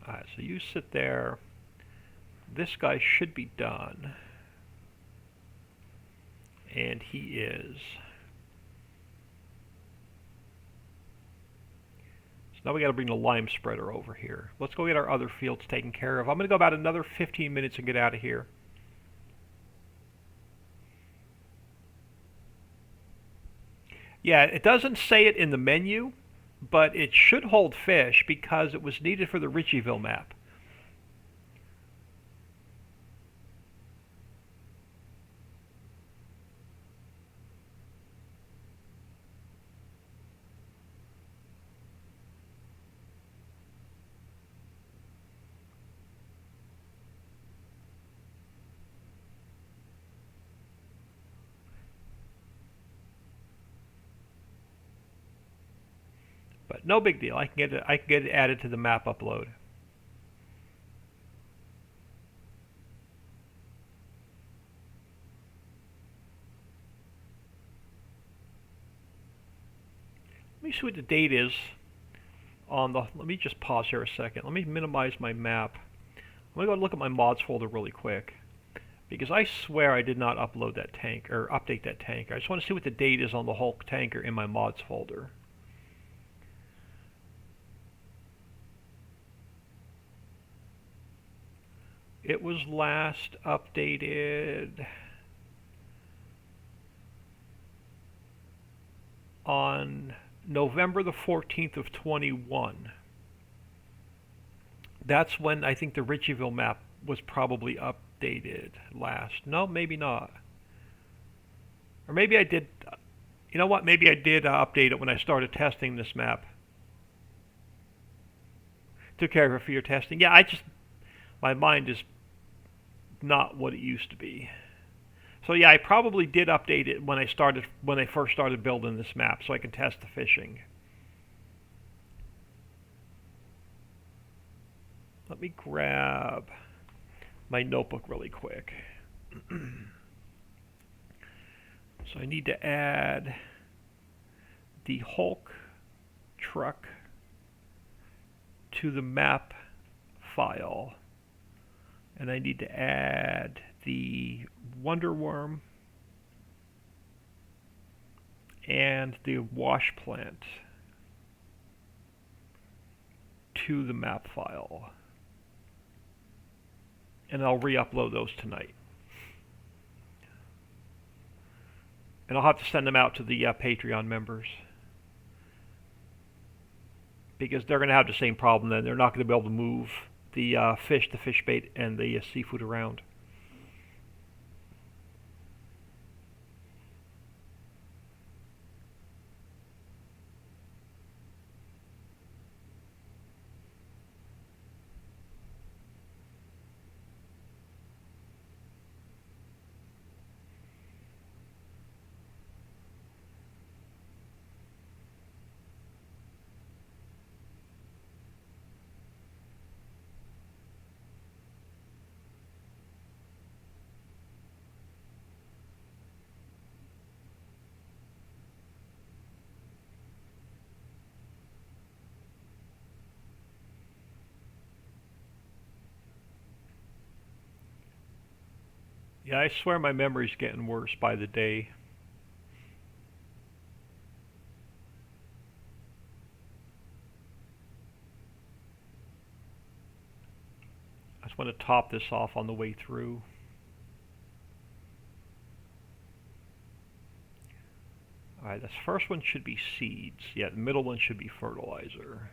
Alright, so you sit there. This guy should be done. And he is. So now we got to bring the lime spreader over here. Let's go get our other fields taken care of. I'm going to go about another 15 minutes and get out of here. Yeah, it doesn't say it in the menu, but it should hold fish because it was needed for the Ritchieville map. But no big deal. I can get it added to the map upload. Let me see what the date is on the, let me just pause here a second. Let me minimize my map. I'm going to go look at my mods folder really quick, because I swear I did not upload that tank, or update that tanker. I just want to see what the date is on the Hulk tanker in my mods folder. It was last updated on November the 14th of 21. That's when I think the Ritchieville map was probably updated last. No, maybe not. Or maybe I did. You know what? Maybe I did update it when I started testing this map. Took care of it for your testing. Yeah, my mind is not what it used to be. So yeah, I probably did update it when I first started building this map, so I can test the fishing. Let me grab my notebook really quick. So I need to add the Hulk truck to the map file, and I need to add the Wonder Worm and the wash plant to the map file, and I'll re-upload those tonight. And I'll have to send them out to the Patreon members, because they're going to have the same problem then. They're not going to be able to move the fish, the fish bait, and the seafood around. Yeah, I swear my memory's getting worse by the day. I just want to top this off on the way through. Alright, this first one should be seeds. Yeah, the middle one should be fertilizer.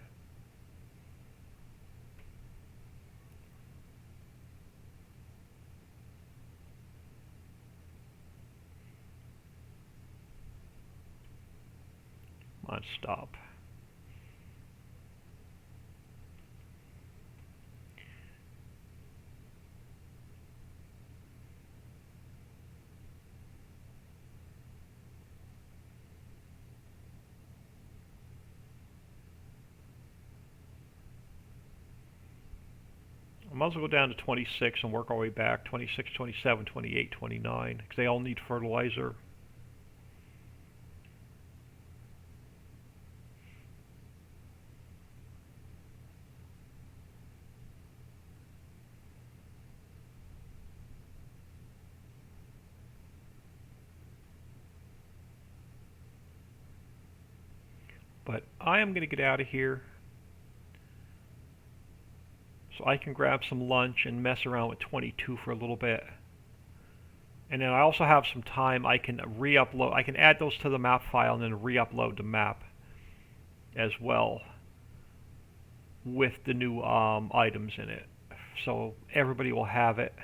Come on, stop. I might as well go down to 26 and work our way back. 26, 27, 28, 29, because they all need fertilizer. But I am going to get out of here so I can grab some lunch and mess around with 22 for a little bit. And then I also have some time. I can re-upload. I can add those to the map file and then re-upload the map as well with the new items in it. So everybody will have it.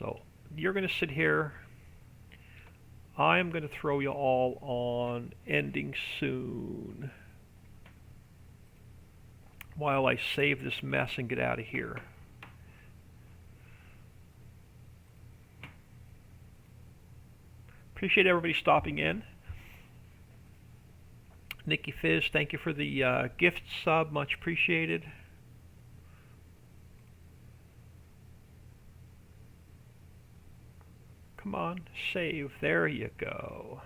So you're going to sit here. I'm going to throw you all on ending soon while I save this mess and get out of here. Appreciate everybody stopping in. Nikki Fizz, thank you for the gift sub, much appreciated. Come on, save. There you go.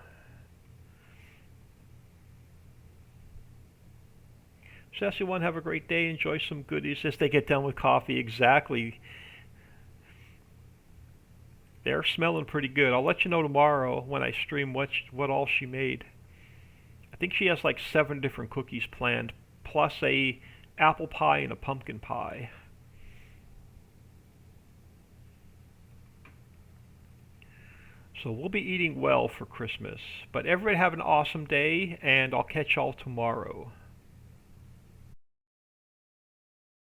success, everyone. Have a great day. Enjoy some goodies as they get done with coffee. Exactly. They're smelling pretty good. I'll let you know tomorrow when I stream what all she made. I think she has like 7 different cookies planned, plus a apple pie and a pumpkin pie. So we'll be eating well for Christmas. But everybody have an awesome day, and I'll catch y'all tomorrow.